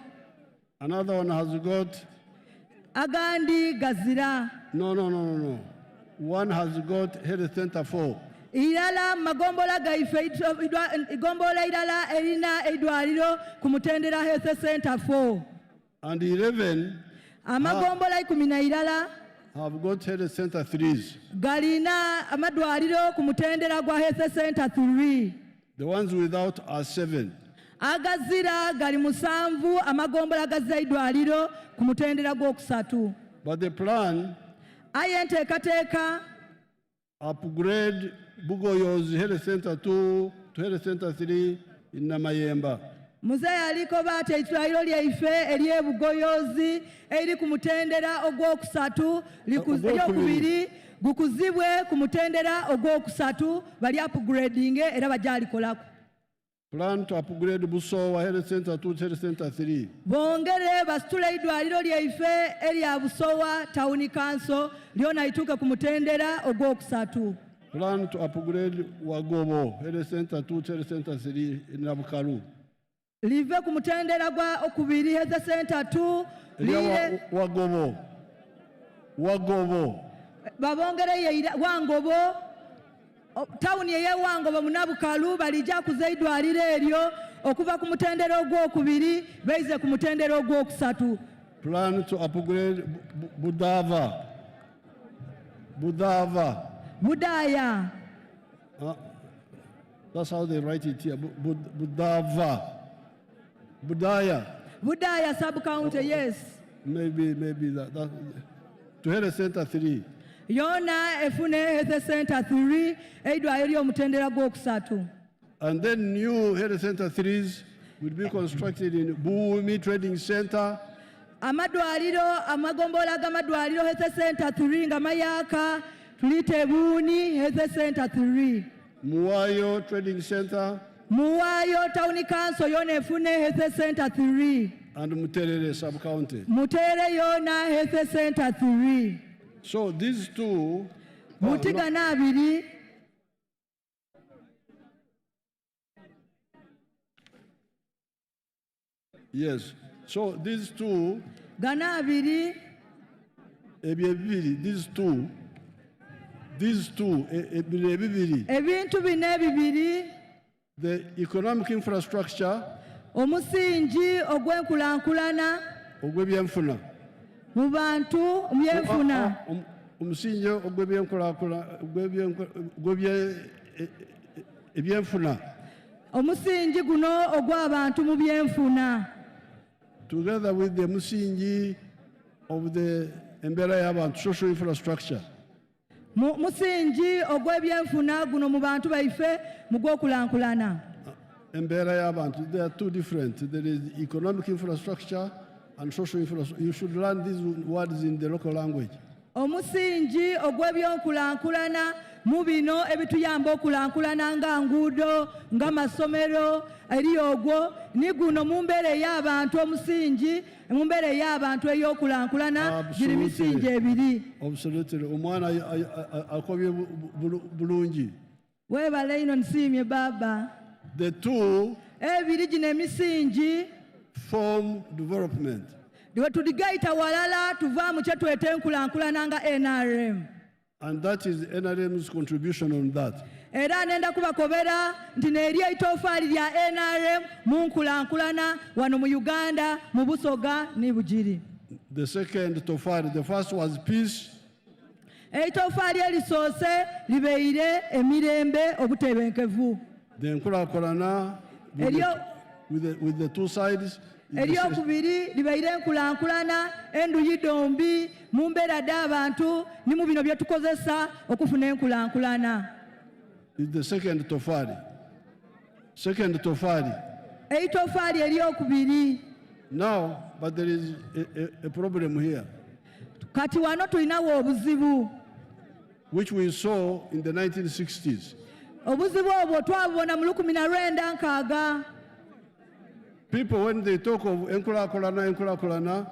Another one has got, agandi gazira. no. One has got health center 4. Irala magombola gaife igombola irala erina eidwaliro ku Mutendera Health Center 4. And 11 Amagombola 11 have got health center 3s. galina amadwaliro ku Mutendera gwa Health Center 3. The ones without are 7. Agazira gali 7 amagombola gazza idwaliro ku Mutendera gwokusatu. But the plan Aye nteekateeka upgrade Bugoyo's health center 2 to health center 3 in Namayemba. muze yaliko baate eidwaliro lyaife ery'ebugoyozi eri ku Mutendera ogwokusatu eryokubiri gukuzibwe ku Mutendera ogwokusatu bali upgrading era bajja alikolako. Plan to upgrade Busowa health center 2 to health center 3. Bongere basitula eidwaliro lyaife erya Busowa Town Council lyona ituuke ku Mutendera ogwokusatu. Plan to upgrade Wagobo health center 2 to health center 3 in Nabukalu. Live ku Mutendera gwa okubiri Health Center 2 lire Wagobo. babongere ye Wangobo town ye Wangobo munabukalu balijja kuza idwaliro eryo okuva ku Mutendera ogwokubiri beize ku Mutendera ogwokusatu. Plan to upgrade Budaya. That's how they write it here. Budaya Sub-county, yes. Maybe that to health center 3. Yona efune Health Center 3 eidwaliro ly'omutendera gwokusatu. And then new health center 3s will be constructed in Buumi Trading Center. Amagombola g'amadwaliro Health Center 3 nga mayaka tulite Buuni Health Center 3. Muwayo Trading Center. Muwayo Town Council yona efune Health Center 3. And Muterere Sub-County. Mutere yona Health Center 3. So these two. Mutigana abiri. Yes. So these two. Gana abiri. These two. Ebintu bine bibiri. The economic infrastructure. Omusingi ogw'enkulankulana. Ogw'ebyenfuna. Mu bantu byenfuna. Omusingi ogw'ebyenfuna. Omusingi guno ogw'abantu mu byenfuna. Together with the musingi of the embeera y'abantu, social infrastructure. Musingi ogw'ebyenfuna guno mu bantu baife mu gw'okulankulana. Embeera y'abantu, they are two different. There is economic infrastructure and social infrastructure. You should learn these words in the local language. Omusingi ogw'ebyokulankulana mu bino ebituyamba okulankulana nga nguudo nga masomero eri ogwo ni guno mu mbeera ey'abantu omusingi mu mbeera ey'abantu ey'okulankulana giri misingi ebiri. Absolutely. Omwana akobye bulungi. Weebale ino nsiimye baba. The two ebiri gino emisingi form development. Tudigaita walala tuva mu kye tweta enkulankulana nga NRM. And that is NRM's contribution on that. Era nenda kubakobera nti neerya itofaali lya NRM mu nkulankulana wano mu Uganda mu Busoga ne Bugiri. The second tofali, the first was peace. Itofaali erisoose libeire emirembe obutebenkevu. The enkulankulana with the two sides. Eryokubiri libeire enkulankulana enduyi dombi mu mbeera d'abantu ne mu bino bye tukozesa okufuna enkulankulana. Is the second tofali. Second tofali. Eitofali eryokubiri. Now, but there is a problem here, Kati wano tulinawo obuzibu. which we saw in the 1960s. Obuzibu obwo twabubona mu 1960. People, when they talk of enkulakulana,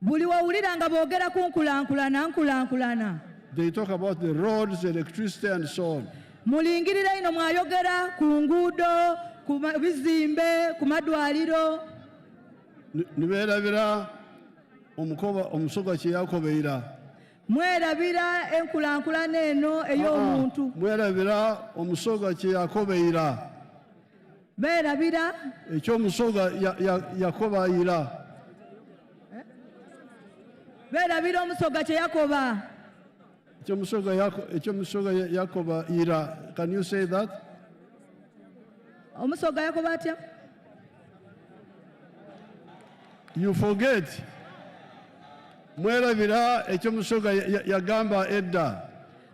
Buli wawulira nga boogera ku nkulankulana. they talk about the roads, electricity, and so on. Mulingirira ino mwayogera ku nguudo, ku bizimbe, ku madwaliro. Nibeerabira omusoga kye yakobeera. Mwerabira enkulankulana eno ey'omuntu. Mwerabira omusoga kye yakobeera. Beerabira Ekyomusoga yakobayira. beerabira omusoga kye yakoba. Ekyomusoga yakobayira. Can you say that? Omusoga yakoba atya? You forget. Mwerabira ekyomusoga yagamba edda.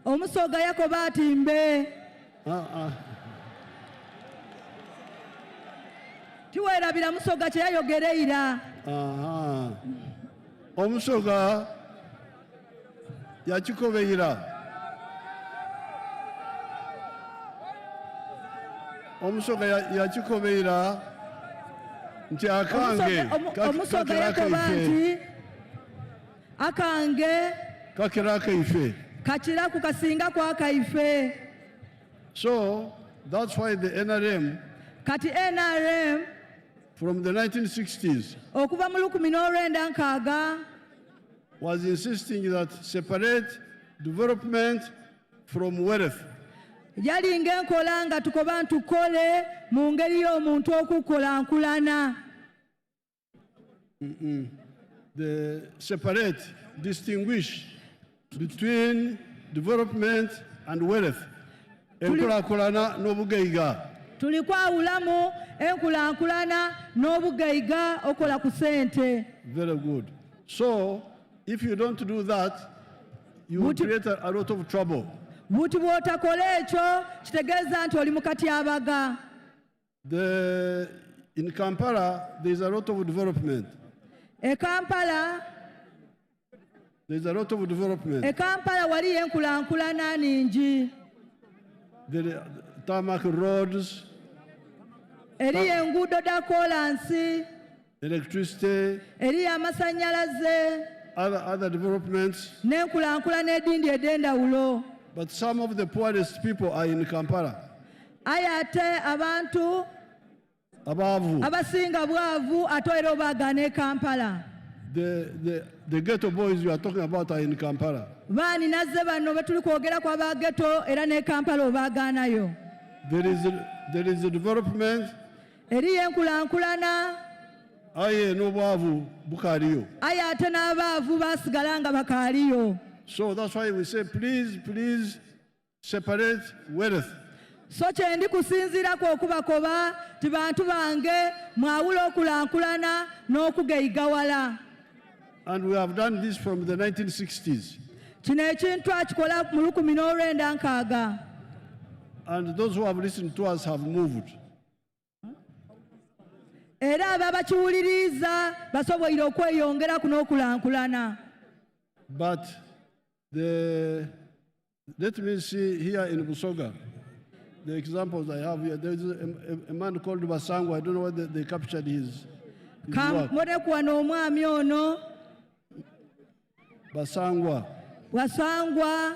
Omusoga yakoba ati mbe. Tiweerabira musoga kye yayogereira. Omusoga yakikobeira. Omusoga yakikobeira nti akange omusoga yakoba nti akange kakira kaife. kakira ku kasinga kwa kaife. So that's why the NRM Kati NRM from the 1960s okuva mu 1960 was insisting that separate development from wealth. yalinga enkola nga tukoba ntukole mu ngeri y'omuntu okukolankulana. The separate, distinguish between development and wealth. Enkulakulana n'obugaiga. Tuli kwawulamu enkulankulana n'obugaiga okola ku sente. Very good. So, if you don't do that, you will create a lot of trouble. Buti bw'otakola ekyo kitegeeza nti oli mu katyabaga. In Kampala, there is a lot of development. E Kampala waliyo enkulankulana ningi. The tarmac roads, eriyo enguudo dda kolansi, electricity, eriyo amasannyalaze, other developments. n'enkulankulana edindi ed'endawulo. But some of the poorest people are in Kampala. Aye ate abantu abasinga bwavu ate era obaagaana e Kampala. The ghetto boys you are talking about are in Kampala. Baani nazze bano betuli kwogera ku aba ghetto era ne Kampala obaagaanayo. There is a development. Eriyo enkulankulana. Aye n'obwavu bukaaliyo. Aye ate n'abaavu baasigala nga bakaaliyo. So that's why we say, please separate wealth. So kye ndi kusinziirako okubakoba ti bantu bange mwawula okulankulana n'okugeigawala. And we have done this from the 1960s. Kino ekintu akikola mu 1960. And those who have listened to us have moved. Era ababakiwuliriza basoboire okweyongera ku n'okulankulana. But let me see here in Busoga, the examples I have here. There is a man called Basangwa. I don't know whether they captured his work. Mwano omwami ono Basangwa. Wasangwa.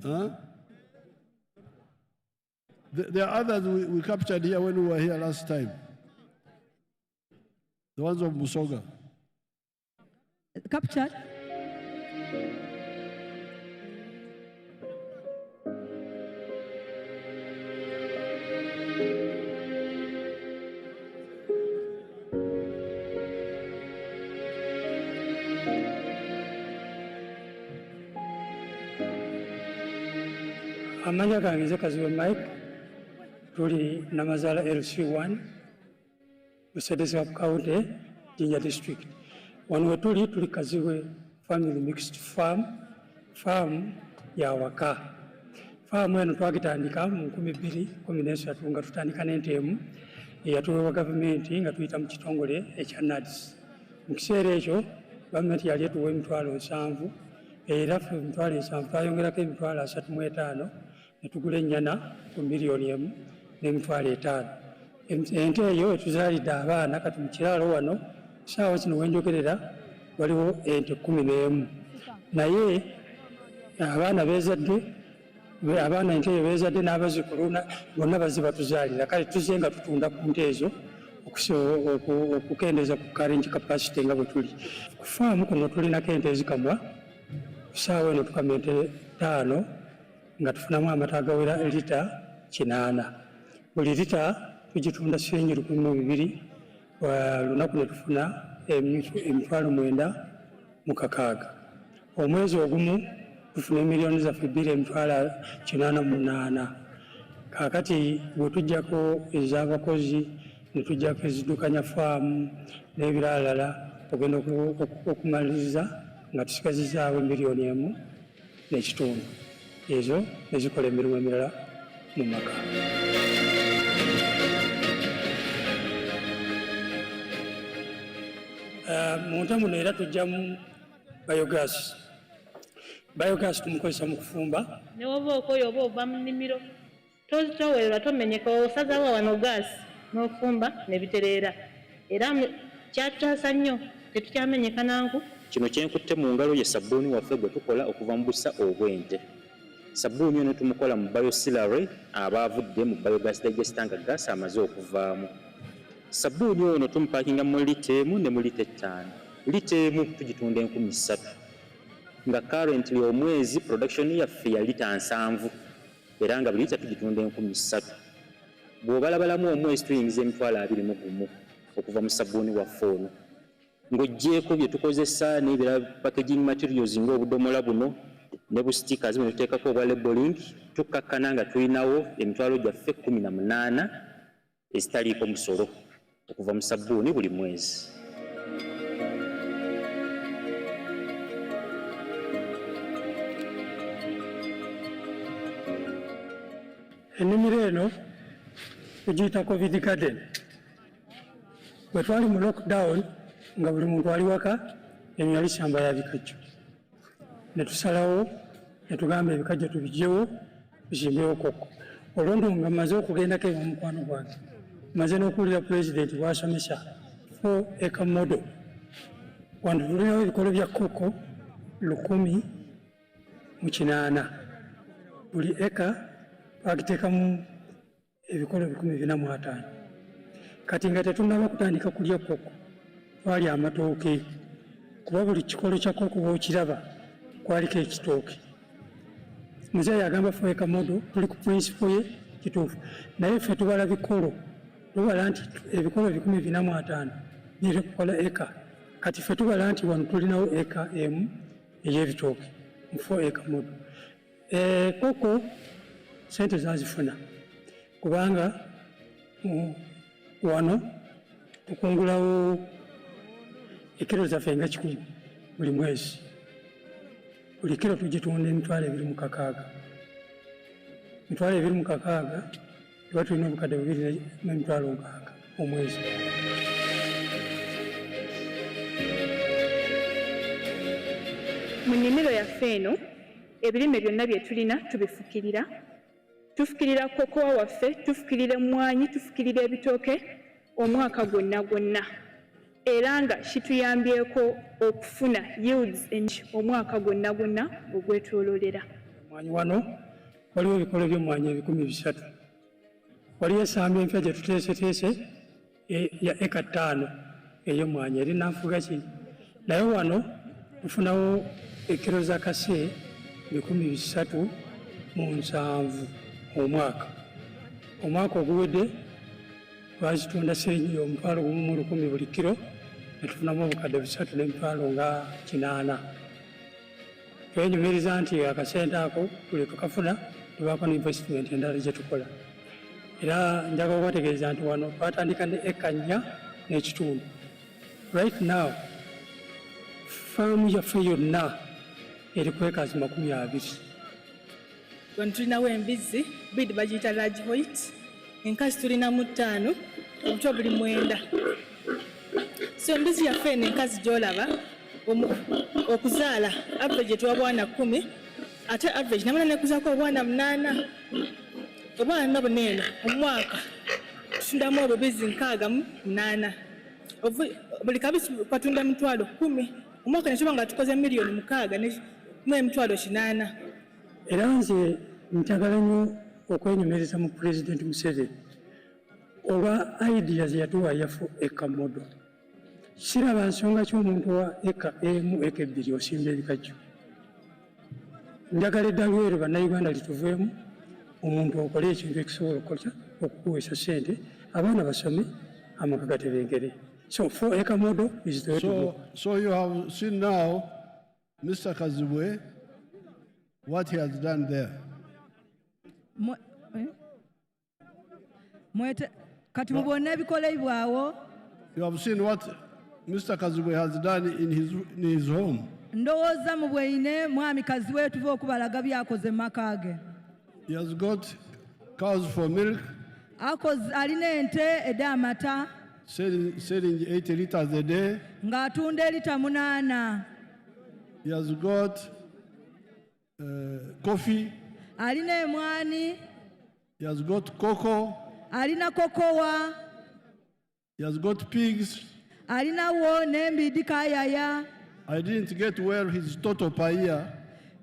Huh? There are others we captured here when we were here last time. The ones of Musoga. Captured? Amanya gange nze Kaziwe Mike, tuli Namazala LC1, Musedesi wa County, Jinja district. Wano wetuli Kazibwe family mixed farm ya waka. Farm eno twagitandika mu 2013 nga tutandika n'entemu eyatuweebwa gavumenti nga tuyita mu kitongole ekya NADS. Mu kiseera ekyo gavumenti yali etuwa emitwalo 7 era ffe emitwalo 7 twayongerako emitwalo 35 ne tugula ennyana ku $1,000,000 n'emitwalo 5. Ente eyo etuzaalidde abaana kati mu kiraalo wano saawa kino wenjogerera waliwo ente 11 naye abaana ente eyo beezadde n'abazzukulu bonna bazze batuzaalira kale tuzze nga tutunda ku nte ezo okukendeeza ku carrying capacity nga bwe tuli. Ku faamu kuno tulinako ente ezikamwa saawa eno tukamya ente 5 nga tufunamu amata agawera lita 8. Buli lita tugitunda shilingi 1200 lunaku ne tufuna emitwalo 9,600. Omwezi ogumu tufuna miliyoni zaffe 2,88. Kaakati bwe tujjako ez'abakozi ne tujjako ezidukanya faamu n'ebiralala ogenda okumaliriza nga tusigazizaawo $1,500,000 ezo nezikola emirimu emirala mu maka. Mu ntamu era tujjamu biogas. Biogas tumukozesa mu kufumba. Ne woba okoyo oba ova mu nnimiro towerera tomenyeka osazawo wano gaasi n'ofumba ne bitereera. Era kyatutaasa nnyo tetukyamenyeka nanku. Kino kyenkutte mu ngalo ye sabbuuni waffe gwe tukola okuva mu busa obw'ente. Sabbuuni ono tumukola mu biosilary abaavudde mu biogas digester nga gaasi amaze okuvaamu. Sabbuuni ono tumupaakinga mu lita 1 ne mu lita 5. Lita 1 tugitunda 3,000 nga currently omwezi production yaffe ya lita 7 era nga buli lita tugitunda 3,000. Bw'obalabalamu omwezi tuyingiza emitwalo 21 okuva mu sabbuuni waffe ono. Ng'oggyeko bye tukozesa n'ebirala packaging materials ng'obudomola buno ne bu stickers bwe tuteekako obwa labeling tukkakkana nga tulinawo emitwalo gyaffe 18 ezitaliiko musolo okuva mu sabbuuni buli mwezi. Ennimiro eno tugiyita COVID garden. Bwe twali mu lockdown nga buli muntu ali waka eno yali ssamba ya bikajjo. Ne tusalawo ne tugamba ebikajjo tubigyewo tuzimbewo koko. Olwo nga mmaze okugendako ewa mukwano gwange mmaze n'okuwulira pulezidenti bw'asomesa 4-acre model. Wano tulinawo ebikolo bya koko 1,800. Buli eka twagiteekamu ebikolo 450. Kati nga tetunnaba kutandika kulya koko twali amatooke kuba buli kikolo kya koko bw'okiraba kwaliko ekitooke. Muzeeyi agamba 4-acre model tuli ku principle ye kituufu naye ffe tubala bikolo tubala nti ebikolo 450 biri kukola eka. Kati ffe tubala nti wano tulinawo eka emu ey'ebitooke mu 4-acre model. Koko sente zazifuna kubanga wano tukungulawo ekiro zaffe nga 100 buli mwezi. Buli kiro tugitunda emitwalo 26. Emitwalo 26 tuba tulina obukadde 2,600 omwezi. Mu nnimiro yaffe eno ebirime byonna bye tulina tubifukirira. Tufukirira kokowa waffe, tufukirira emmwanyi, tufukirira ebitooke omwaka gwonna. Era nga kituyambyeko okufuna yields omwaka gwonna ogwetwololera. Emmwanyi wano waliwo ebikolo by'emmwanyi 300. Waliwo essambi empya gye tuteeseteese ya eka 5 ey'emmwanyi erina nfuga ki. Naye wano tufunawo ekiro za kase 307 omwaka. Omwaka oguwedde twazitunda shilingi $1,110 buli kiro ne tufunamu obukadde 3,800. Twenyumiriza nti akasente ako buli tukafuna tubaako n'investment endala gye tukola. Era njagala okubategeeza nti wano twatandika ne eka 4 n'ekitundu right now faamu yaffe yonna eri ku acres 20. Wano tulinawo embizzi bid bagiyita large white, enkazi tulinamu 5, obutwa buli 9. So embizzi yaffe eno enkazi gy'olaba okuzaala average etuwa bwana 10, ate average namana nekuzaako obwana 8. Obwana buno eno omwaka tutundamu obubizzi 68. Buli kabisi katunda 10,000. Omwaka netuba nga tukoze million 6 mu emitwalo 8. Era nze njagala nnyo okwenyumereza mu President Museveni olwa ideas yatuwa ya Four-acre model. Siraba nsonga ky'omuntu wa eka emu eka 2 osimba ebikajjo. Njagala eddalo ero bannayuganda lituveemu, omuntu okole ekintu ekisobola okukuweesa ssente, abaana basome, amaka gatebengere. So Four-acre model is the way to go. So you have seen now Mr. Kazibwe, what he has done there. Kati mubone ebikoleibwawo. You have seen what Mr. Kazibwe has done in his home. Ndowooza mu bweine mwami Kazibwe tuva okubalaga byakoze maka ge. He has got cows for milk. Alina ente edda amata. Selling 80 liters a day. Ng'atunda lita 8. He has got coffee. Alina emwani. He has got cocoa. Alina kokowa. He has got pigs. Alina wo n'embidi kayaya. I didn't get well his total per year.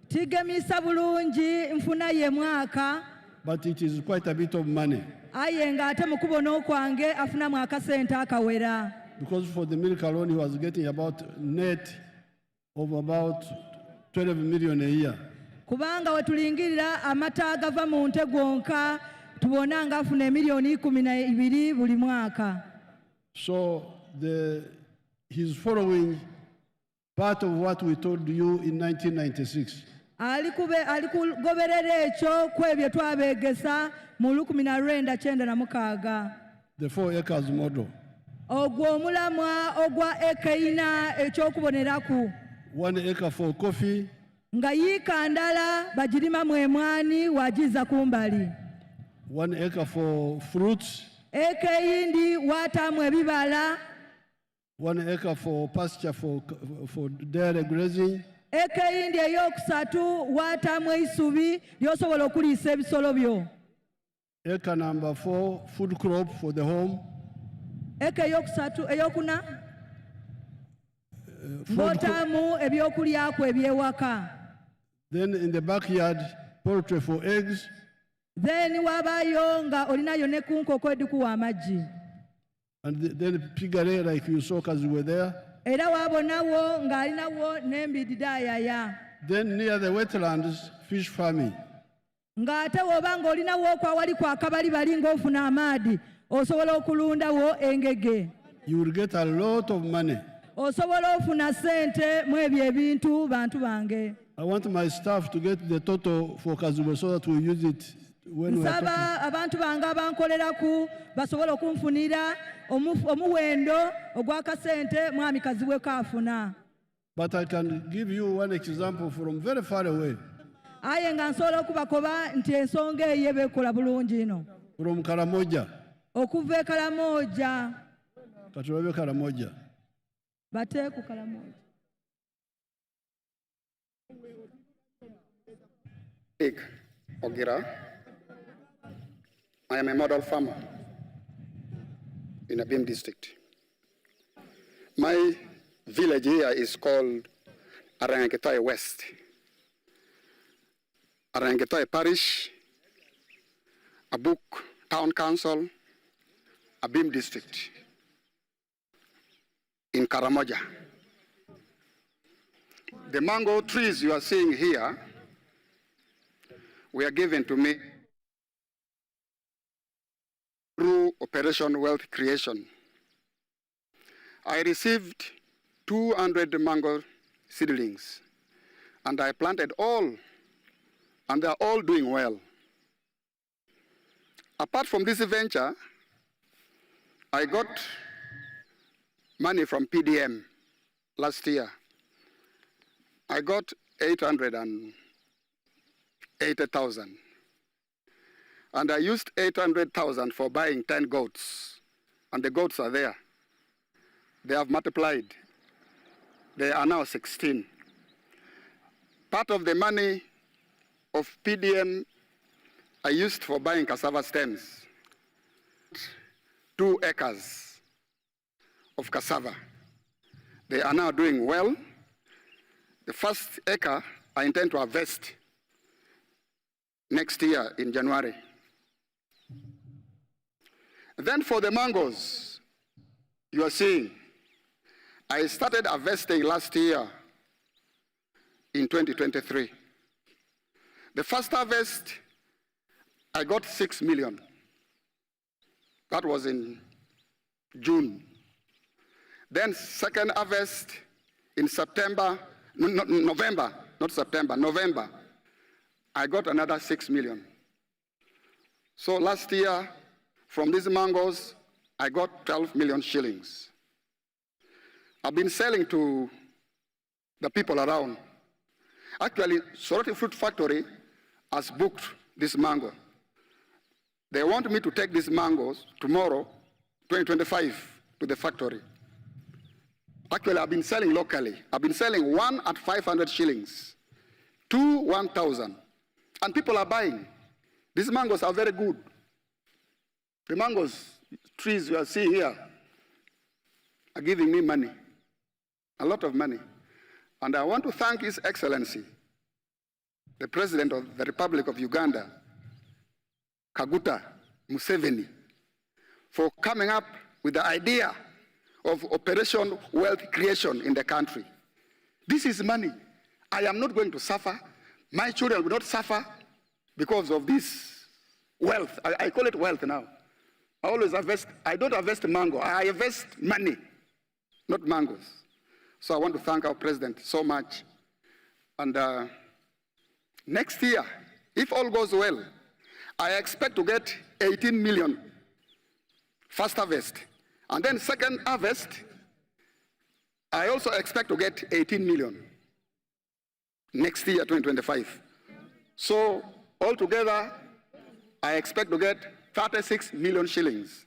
Tigemisa bulungi nfuna ye mwaka. But it is quite a bit of money. Aye ng'ate mu kubona okwange afuna mu akasente akawera. Because for the milk alone he was getting about net of about 12 million a year. Kubanga wetulingirira amata agava mu nte gwonka tubona nga afuna milioni 12 buli mwaka. So he's following part of what we told you in 1996. Alikugoberera ekyo kwebyo twabegesa mu 1996. The 4 acres model. Ogwo omulamwa ogwa ekeina ekyokuboneraku. 1 acre for coffee. Nga yiika ndala bagirima mwemwani wagiza kumbali. 1 acre for fruits. Eke yindi watamu ebibala. 1 acre for pasture for dairy grazing. Eke yindi eyokusatu watamu eisubi lyosobola okuliisa ebisolo byo. Acre number 4 food crop for the home. Eke eyokusatu eyokuna watamu ebyokulyaku ebyewaka. Then in the backyard poultry for eggs. Then wabayo nga olinayo ne kunkoko edikuwa amagi. And then piggery like you saw because we were there. Era wabonawo nga alinawo n'embidi dayaya. Then near the wetlands fish farming. Ng'ate woba nga olinawo kwawali kwakabali bali ng'ofuna amaadi osobola okulundawo engege. You will get a lot of money. Osobola ofuna sente mu ebyo ebintu bantu bange. I want my staff to get the total for Kazibwe so that we use it when we are talking. Nsaba abantu bange abankoleraku basobola okunfunira omuwendo ogw'akasente mwami Kazibwe kaafuna. But I can give you one example from very far away. Aye nga nsobola okubakoba nti ensonga eyo beekola bulungi ino. From Karamoja. Okuva e Karamoja. Katulabe Karamoja. Bate ku Karamoja. Ogira. I am a model farmer in Abim district. My village here is called Arangetoi West. Arangetoi Parish, Abuk Town Council, Abim district in Karamoja. The mango trees you are seeing here were given to me through Operation Wealth Creation. I received 200 mango seedlings, and I planted all, and they are all doing well. Apart from this venture, I got money from PDM last year. I got 880,000. And I used 800,000 for buying 10 goats. And the goats are there. They have multiplied. They are now 16. Part of the money of PDM I used for buying cassava stems. 2 acres of cassava. They are now doing well. The first acre I intend to harvest next year in January. Then for the mangoes, you are seeing, I started harvesting last year in 2023. The first harvest, I got 6 million. That was in June. Then second harvest in November, not September, November, I got another 6 million. So last year, from these mangoes, I got 12 million shillings. I've been selling to the people around. Actually, Soroti Fruit Factory has booked this mango. They want me to take these mangoes tomorrow, 2025, to the factory. Actually, I've been selling locally. I've been selling 1 at 500 shillings, 2 1,000. And people are buying. These mangoes are very good. The mangoes, trees you are seeing here, are giving me money, a lot of money. And I want to thank His Excellency, the President of the Republic of Uganda, Kaguta Museveni, for coming up with the idea of Operation Wealth Creation in the country. This is money. I am not going to suffer. My children will not suffer because of this wealth. I call it wealth now. I always harvest, I don't harvest mango, I harvest money, not mangoes. So I want to thank our president so much. And next year, if all goes well, I expect to get 18 million first harvest. And then second harvest, I also expect to get 18 million next year, 2025. So altogether, I expect to get 36 million shillings.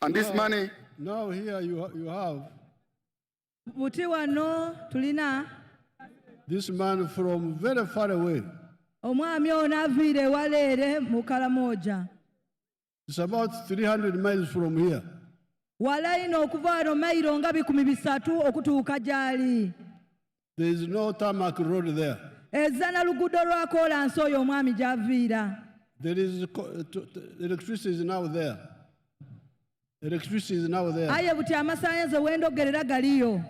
And this money... Now here you have tulina this man from very far away. omwami ono aviire waleere mu Karamoja. It's about 300 miles from here. Wala ino okuva wano mayiro nga 300 okutuuka gy'ali. There is no tarmac road there. Ezana luguudo lwa kolansi oyo omwami gy'aviira. There is electricity is now there. Electricity is now there. Aye buti amasannyalaze wendogerera galiyo.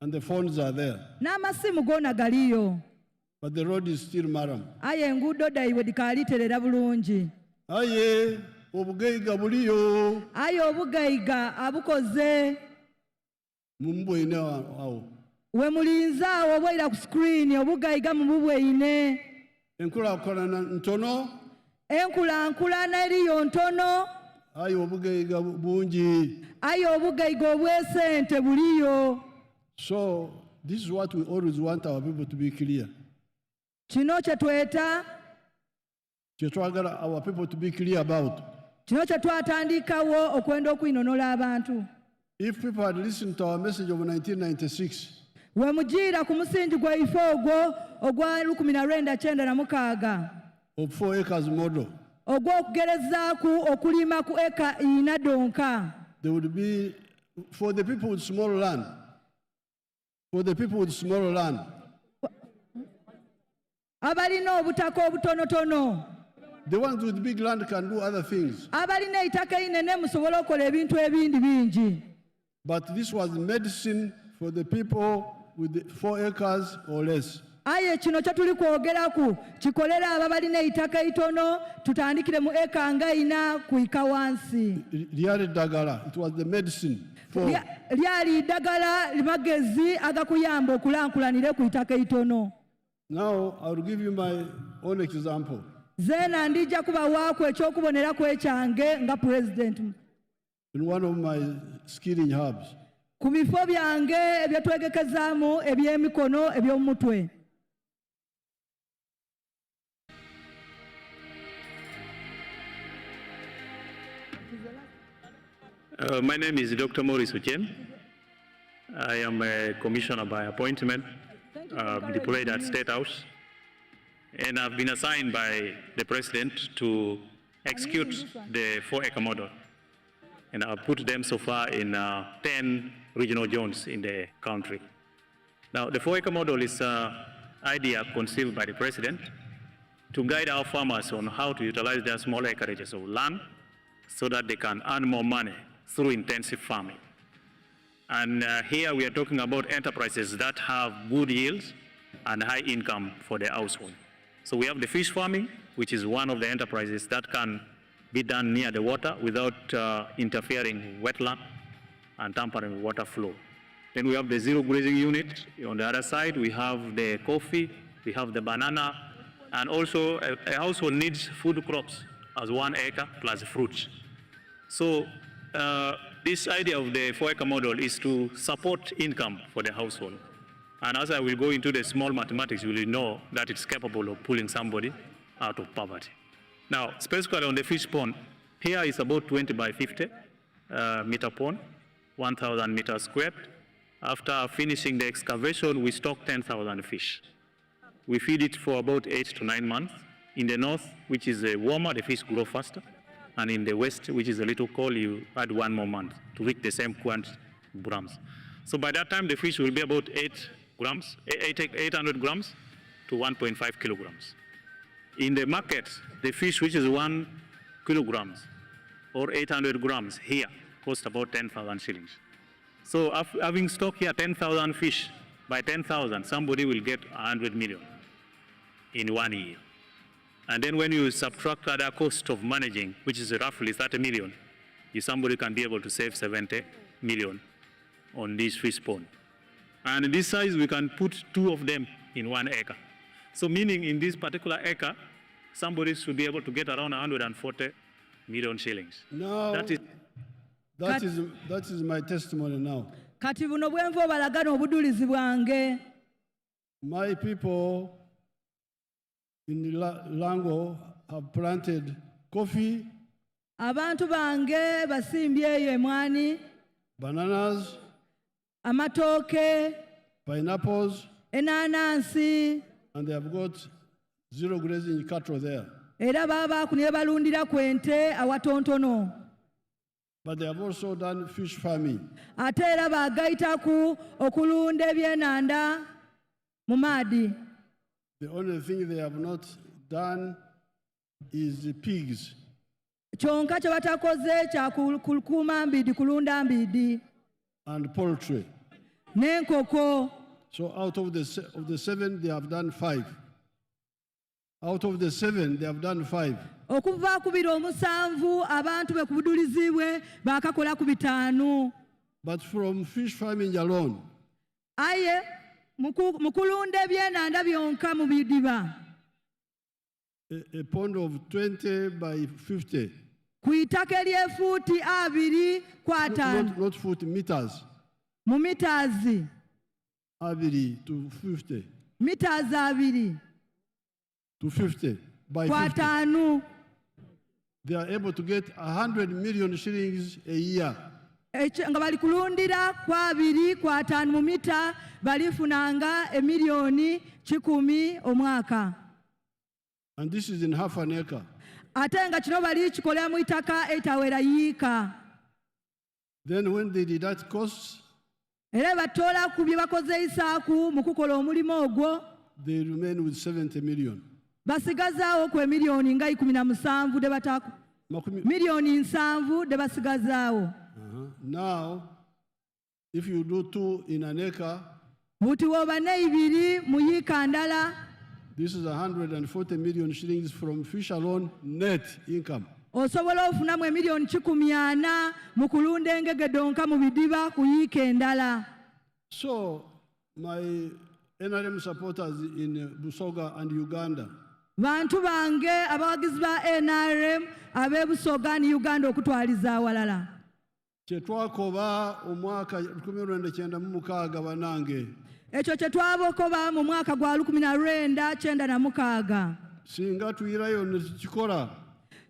And the phones are there. N'amasimu goona galiyo. But the road is still maram. Aye enguudo dayiwe dikaaliterera bulungi. Aye obugaiga buliyo. Aye obugayiga abukoze. Mumubwine awo. We mulinza awo obwera ku screen obugayiga mububwine. Enkulaakulana ntono. Enkulaakulana eriyo ntono. Aye obugaiga bungi. Aye obugayiga obw'esente buliyo. So this is what we always want our people to be clear. Kino kye tweta. Kye twagala our people to be clear about. Kino kye twatandikawo okwenda okwinonola abantu. If people had listened to our message of 1996, we mugiira ku musingi gwaife ogwo ogwa 1996 of 4 acres model, ogw'okugerezaaku okulima ku eka ina donka. there would be, for the people with small land, abalina obutaka obutonotono. the ones with big land can do other things. Abalina eitaka inene musobola okukola ebintu ebindi bingi. But this was medicine for the people with the 4 acres or less. Aye kino kye tuli kwogeraku kikolera abo balina eitaka itono tutandikire mu eka nga 4 kuyika wansi. Lyali ddagala, it was the medicine for... lyali ddagala limagezi agakuyamba okulankulanire ku itaka itono. Now I will give you my own example. Zena ndija kubawaako ekyokuboneraku ekyange nga president. In one of my skilling hubs. ku bifo byange ebyetwegekezaamu ebyemikono eby'omutwe. My name is Dr. Maurice Ochen. I am a commissioner by appointment, deployed at State House, and I've been assigned by the President to execute the 4-acre model. And I've put them so far in 10 regional zones in the country. Now, the 4-acre model is an idea conceived by the President to guide our farmers on how to utilize their small acreages of land so that they can earn more money through intensive farming. And here we are talking about enterprises that have good yields and high income for their household. So we have the fish farming, which is one of the enterprises that can be done near the water without interfering with wetland and tampering with water flow. Then we have the zero grazing unit. On the other side, we have the coffee, we have the banana, and also a household needs food crops as 1 acre plus fruits. So this idea of the 4-acre model is to support income for the household. And as I will go into the small mathematics, you will know that it's capable of pulling somebody out of poverty. Now, specifically on the fish pond, here is about 20 by 50 meter pond, 1,000 meters squared. After finishing the excavation, we stock 10,000 fish. We feed it for about 8 to 9 months. In the north, which is warmer, the fish grow faster. And in the west, which is a little cold, you add 1 more month to reach the same quantity of grams. So by that time, the fish will be about 800 grams to 1.5 kilograms. In the market, the fish which is 1 kilograms or 800 grams here cost about 10,000 shillings. So having stock here 10,000 fish, by 10,000, somebody will get 100 million in 1 year. And then when you subtract other cost of managing, which is roughly 30 million, somebody can be able to save 70 million on this fish pond. And this size, we can put 2 of them in 1 acre. So meaning in this particular acre, somebody should be able to get around 140 million shillings. Now, that is my testimony now. Kati buno bwenvo balagana obudulizi bwange. My people in Lango have planted coffee, abantu bange basimbyeyo emwani, bananas, amatooke, pineapples, enanansi, and they have got zero grazing cattle there. Era baba kuniye balundira kwente awatontono. But they have also done fish farming. Ate era bagaitaku okulunda ebyenanda mu maadi. The only thing they have not done is the pigs. Kyonka kye batakoze kya kukuuma mbidi, kulunda mbidi. And poultry. N'enkoko. So out of the 7, they have done 5. Out of the 7, they have done 5. Okuva ku biro 7 abantu be kubudulizibwe bakakola ku 5. But from fish farming alone, aye mukulunda ebyenanda byonka mu bidiba, a pond of 20 by 50. Ku itaka eryefuuti 2 ku 5. Not foot, meters. Mu meters. 2 to 50. Meters 2 to 50 by 50. They are able to get 100 million shillings a year. Nga bali kulundira ku 2 ku 5 mu mita balifunanga emiliyoni 10 omwaka. And this is in half an acre. Ate nga kino bali kikolera mu itaka etawera yiika. Then when they deduct costs, era batola ku bye bakozesaaku mu kukola omulimu ogwo, they remain with 70 million. Basigazaawo ku emiliyoni nga 17 de bataku. Miliyoni 7 de basigazaawo. Now, if you do 2 in an acre, buti woba ne 2 mu yiika ndala, this is 140 million shillings from fish alone net income. Osobola ofunamu emiliyoni 40 mu kulunda engege donka mu bidiba ku yiika endala. So, my NRM supporters in Busoga and Uganda, bantu bange abawagizi ba NRM ab'e Busoga ne Uganda okutwaliza awalala, Kyetwakoba omwaka 1996 banange. Ekyo kye twabokoba mu mwaka gwa 1996. Singa tuyirayo ne tukikola.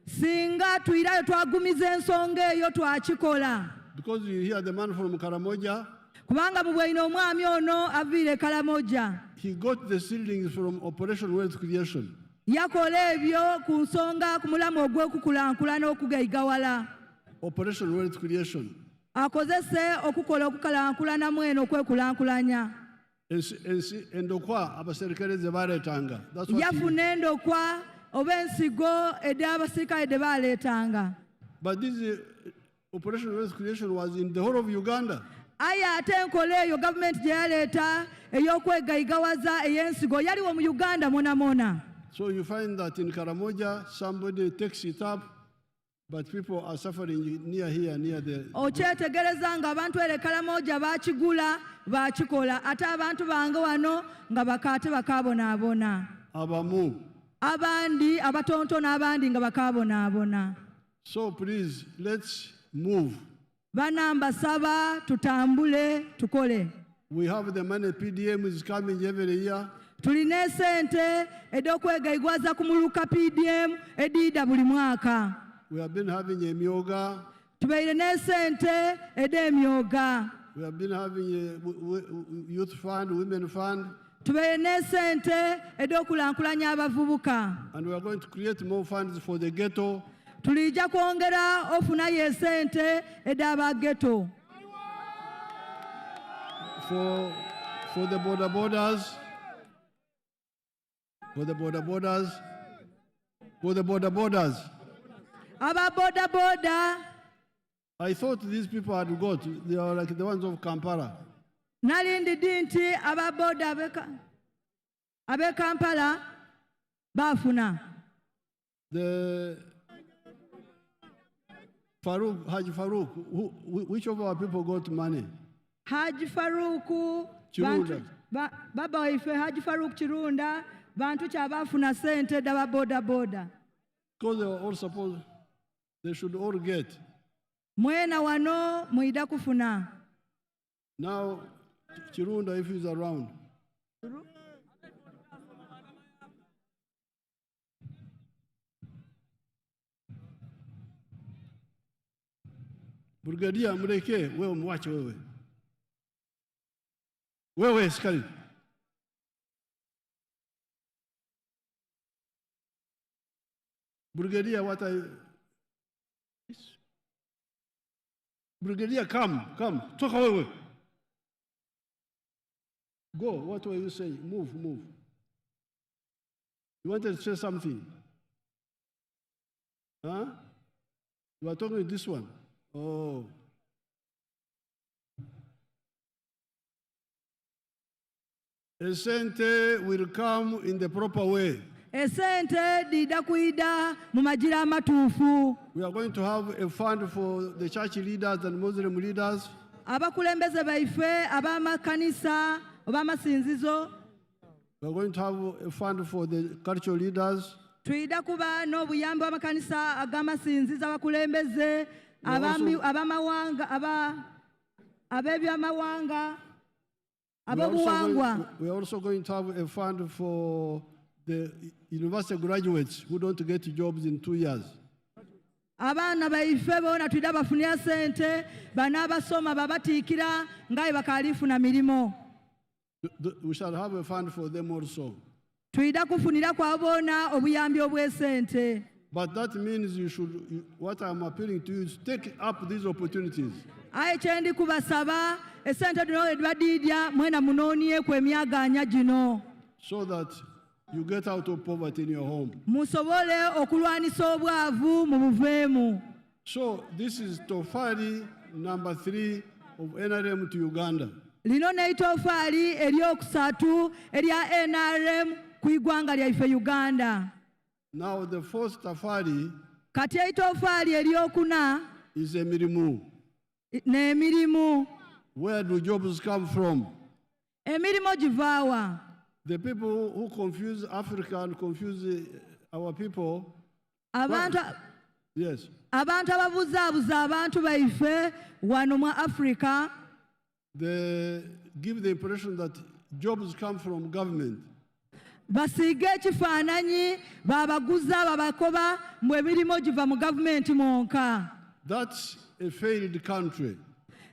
Singa tuyirayo twagumiza ensonga eyo twakikola. Because you hear the man from Karamoja. Kubanga mubweyina omwami ono aviire Karamoja. He got the seedlings from Operation Wealth Creation. Yakola ebyo ku nsonga ku mulamu ogw'okukulankulana okugaigawala. Operation Wealth Creation. Akozese okukola okukalankulana mweno okwekulankulanya. Endokwa abaserikale ze baleetanga. Yafuna endokwa oba ensigo ed'abasirikale de baleetanga. But this Operation Wealth Creation was in the whole of Uganda. Aya ate enkola eyo gavumenti gye yaleeta ey'okwegaigawaza ey'ensigo yaliwo mu Uganda mona. So you find that in Karamoja somebody takes it up, but people are suffering near here, near the... Okyetegereza nga abantu ere Karamoja baakigula baakikola ate abantu bange wano nga bakaate bakaabonaabona. Abamu. Abandi abatontono abandi nga bakaabonaabona. So please, let's move. Banamba saba tutambule tukole. We have the money, PDM is coming every year. Tulina esente ed'okwegaigwaza ku muluka PDM ediida buli mwaka. We have been having a myoga. Tubeire n'esente ed'emyoga. We have been having a youth fund, women fund. Tubeire n'esente ed'okulankulanya abavubuka. And we are going to create more funds for the ghetto. Tulijja kwongera ofunayo esente ed'abageto. For the borders. For the borders. Aba border. I thought these people had got. They are like the ones of Kampala. Nalindidde nti aba border abe Kampala bafuna. The Haji Farouk, which of our people got money? Haji Farouk, Chirunda. Baba waife Haji Farouk Chirunda, bantu kyabafuna sente daba border. Because they were all supposed, they should all get. Mwena wano muida kufuna. Now, Chirunda, if he's around. Brigadier mleke, wewe mwache wewe. Wewe sikali. Brigadier, what are you? Brigadier, come. Toka wewe. Go, what were you saying? Move. You wanted to say something? Huh? You are talking with this one? Oh. Esente will come in the proper way. Esente dida kuida mu majira amatuufu. We are going to have a fund for the church leaders and Muslim leaders. Abakulembeze baife ab'amakanisa ob'amasinzizo. We are going to have a fund for the cultural leaders. Tuida kuba n'obuyambi bw'amakanisa ag'amasinzizo abakulembeze abamawanga abebyamawanga abobuwangwa. We are also going to have a fund for the university graduates who don't get jobs in 2 years. Abaana baife boona tuida bafunira sente banaabasoma babatiikira ngaye bakaalifuna milimo. We shall have a fund for them also. Tuida kufunira kwa boona obuyambi obw'esente. But that means what I'm appealing to you is take up these opportunities. Aye kyendi kubasaba esente dino edibadiidya mwena munoonyeku emyaganya gino. So that you get out of poverty in your home. Musobole okulwanisa obwavu mu buveemu. So this is Tofali number 3 of NRM to Uganda. Lino neitofaali eryokusatu erya NRM ku igwanga lyaife Uganda. Now the fourth tafari kati eitofaali eryokuna is emirimu. N'emirimu. Where do jobs come from? Emirimu givaawa. The people who confuse Africa and confuse our people. Abantu Yes. Abantu ababuzaabuza abantu baife wano mu Africa. They give the impression that jobs come from government. Basiige ekifaananyi babaguza babakoba mbu emirimu giva mu gavumenti mwonka. That's a failed country.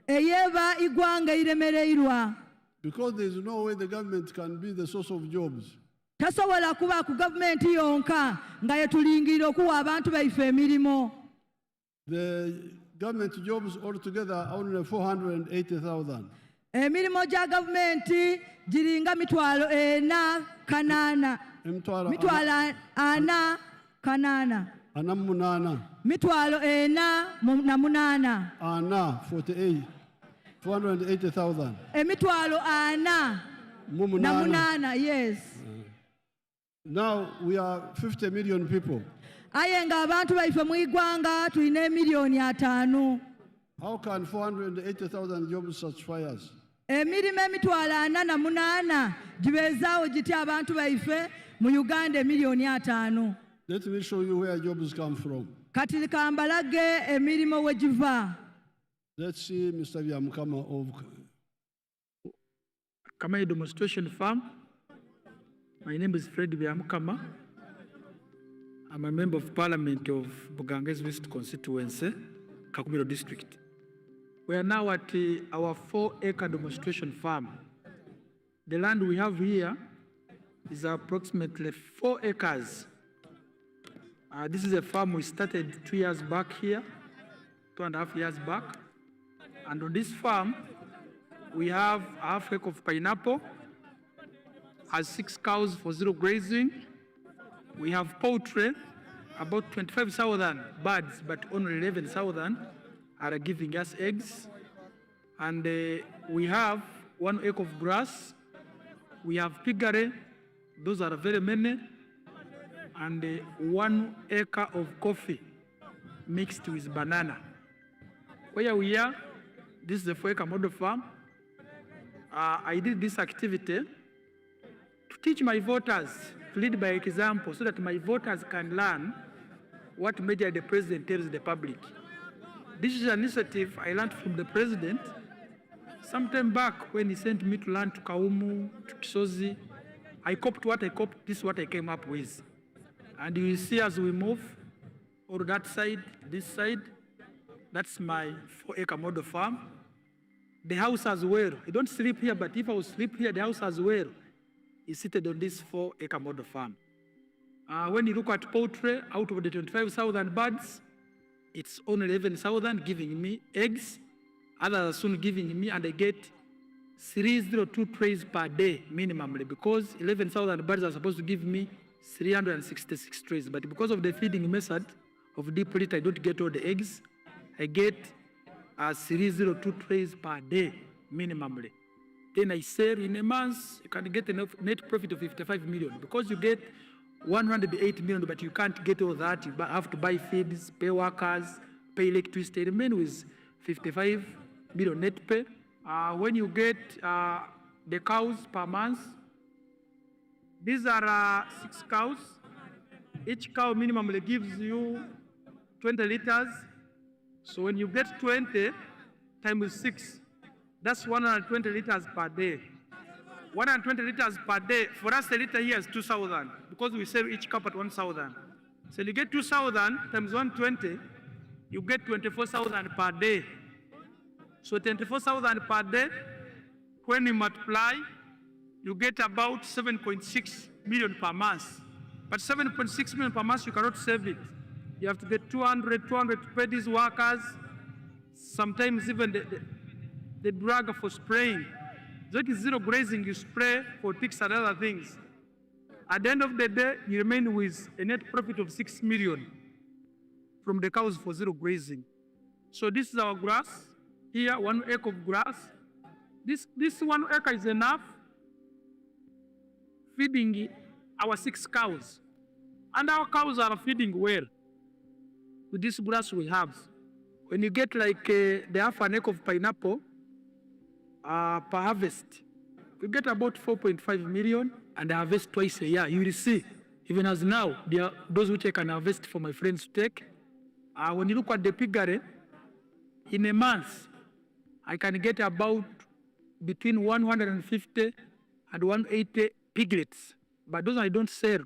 Eyeba igwanga iremereirwa. Because there is no way the government can be the source of jobs. Tasobola kuba ku gavumenti yonka nga yetulingirira okuwa abantu baife emirimu. The government jobs altogether are only 480,000. Emirimu gya gavumenti giringa mitwalo 4,800. Mitwalo 4,800. Mitwalo 4,800. 48. 480,000. Emitwalo 4,800, yes. Now we are 50 million people. Aye nga abantu baife mu igwanga tulina emiliyoni 5. How can 480,000 jobs satisfy us? Emirimu emitwalo 4,800 gibeezaawo giti abantu baife mu Uganda emiliyoni 5. Let me show you where jobs come from. Kati kambalage emirimu we giva. Let's see Mr. Byamukama of Kamai Demonstration Farm. My name is Fred Byamukama. I'm a member of Parliament of Buganges West Constituency, Kakumiro District. We are now at our 4-acre demonstration farm. The land we have here is approximately 4 acres. This is a farm we started 2 years back here, 2.5 years back. And on this farm, we have a half acre of pineapple, has 6 cows for zero grazing. We have poultry, about 25,000 birds, but only 11,000 are giving us eggs. And we have 1 acre of grass. We have piggery, those are very many. And 1 acre of coffee mixed with banana. Where we are, this is the 4-acre model farm. I did this activity to teach my voters, to lead by example, so that my voters can learn what media the president tells the public. This is an initiative I learned from the president sometime back when he sent me to learn to Kaumu, to Kisozi. I copied what I copied, this is what I came up with. And you will see as we move, or that side, this side, that's my 4-acre model farm. The house as well. I don't sleep here, but if I would sleep here, the house as well is seated on this 4-acre model farm. When you look at poultry, out of the 25,000 birds, it's only 11,000 giving me eggs. Others are soon giving me, and I get 302 trays per day minimally, because 11,000 birds are supposed to give me 366 trays. But because of the feeding method of deep litter, I don't get all the eggs. I get 302 trays per day minimally. Then I sell in a month, you can get a net profit of 55 million, because you get 108 million, but you can't get all that. You have to buy feeds, pay workers, pay electricity, remain with 55 million net pay. When you get the cows per month, these are 6 cows. Each cow minimally gives you 20 liters. So when you get 20 times 6, that's 120 liters per day. 120 liters per day. For us, a liter here is 2,000, because we sell each cup at 1,000. So you get 2,000 times 120, you get 24,000 per day. So 24,000 per day, when you multiply, you get about 7.6 million per month. But 7.6 million per month, you cannot save it. You have to get 200 to pay these workers, sometimes even the drug for spraying. That is zero grazing, you spray for ticks and other things. At the end of the day, you remain with a net profit of 6 million from the cows for zero grazing. So this is our grass. Here, 1 acre of grass. This 1 acre is enough feeding our 6 cows. And our cows are feeding well with this grass we have. When you get like the half an acre of pineapple, per harvest, you get about 4.5 million, and I harvest twice a year. You will see, even as now, there are those which I can harvest for my friends to take, When you look at the piggery, in a month, I can get about between 150 and 180 piglets. But those I don't sell,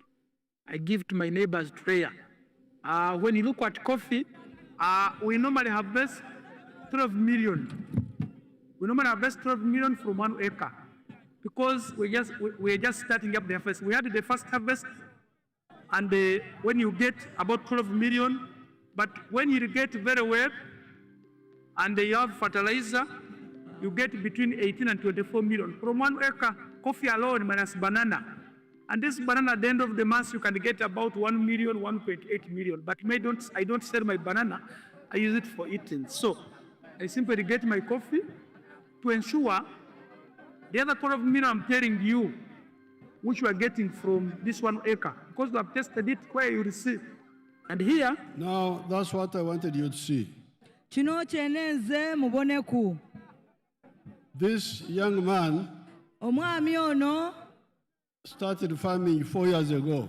I give to my neighbors to rear. When you look at coffee, we normally harvest 12 million. We normally harvest 12 million from 1 acre because we're just starting up the harvest. We had the first harvest, and when you get about 12 million, but when you irrigate very well, and you have fertilizer, you get between 18 and 24 million. From 1 acre, coffee alone minus banana. And this banana at the end of the month, you can get about 1 million, 1.8 million. But I don't sell my banana, I use it for eating. So I simply get my coffee to ensure the other 12 million I'm telling you, which we are getting from this 1 acre, because we have tested it where you receive. And here. Now, that's what I wanted you to see. This young man started farming 4 years ago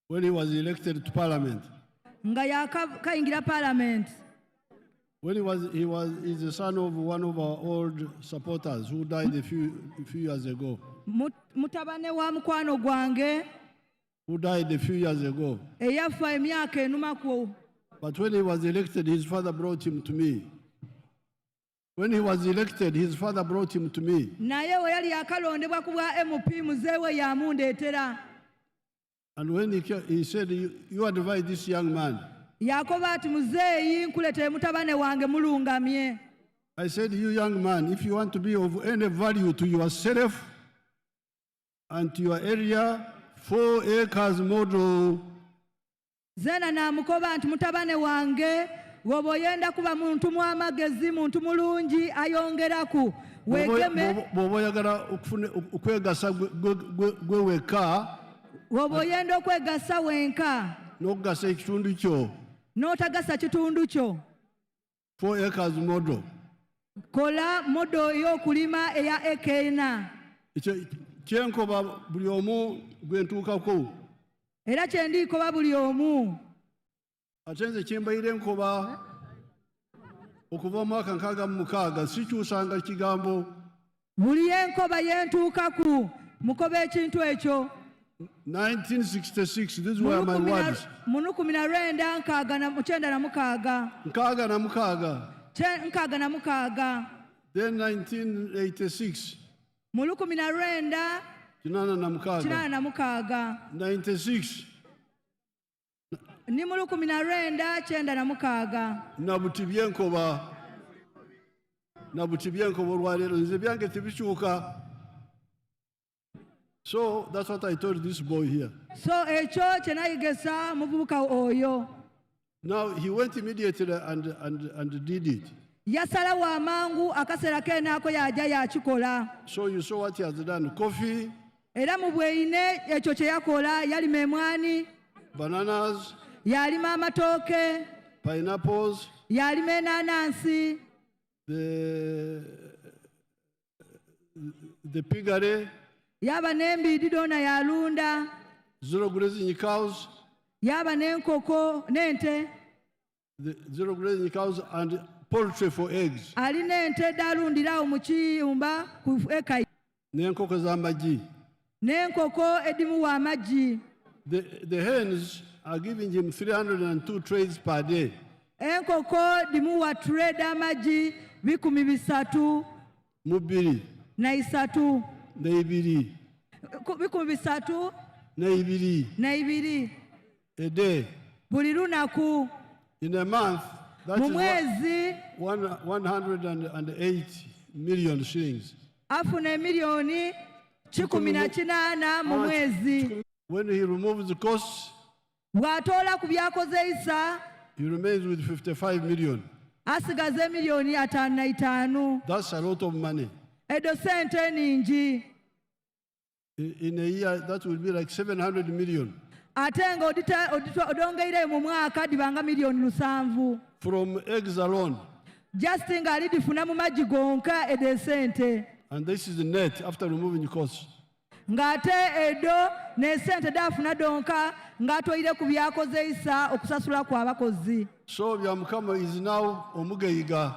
when he was elected to parliament. When he's the son of one of our old supporters who died a few years ago. Who died a few years ago. But when he was elected, his father brought him to me. When he was elected, his father brought him to me. And when he said, you advise this young man. I said, you young man, if you want to be of any value to yourself and to your area, 4 acres model. Zena na mukoba nti mutabane wange woboyenda kuba muntu mwamagezi muntu mulungi ayongeraku wegeme boboyagala okwegasa gweweka woboyenda okwegasa wenka n'okugasa ekitundu kyo n'otagasa kitundu kyo 4 acres model kola modo y'okulima eya ekena kyenkoba buli omu gwentuukako era kyendikoba buli omu ate nze kyembayire enkoba okuva mu mwaka 66 sikyusanga kigambo buli enkoba yentuukaku mukoba ekintu ekyo 1966, this is where my words. Then 1986. 96. Nabutibyenkoba olwaleero nze byange tebikyuka. So that's what I told this boy here. Now he went immediately and did it. So you saw what he has done. Coffee, bananas, pineapples, the piggery, yaba n'embidi dona yalunda zero grazing cows, yaba n'enkoko n'ente, zero grazing cows and poultry for eggs, ali n'ente dalundirawo mu kiyumba ku eka n'enkoko z'amagi, n'enkoko edimuwa amagi. The hens are giving him 302 trays per day. Enkoko dimuwa tray d'amagi 300 mubiri na 3 Naibiri. Naibiri. A day. Bulirunaku. In a month, that is 108 million shillings. Afune milioni 18 mu mwezi. When he removes the costs, bw'atoola ku byakozeisa, he remains with 55 million. Asigaze milioni 55. That's a lot of money. Edo sente ningi. In a year, that will be like 700 million. Atenga odongeire mu mwaka dibanga milioni 7. From eggs alone. Just nga alidifuna mu magi gonka edo sente. And this is the net after removing the costs. ng'ate eddo ne ssente daafuna donka ng'atwalire ku byakozeisa okusasula kw'abakozi. So Byamukama is now Omugayiga.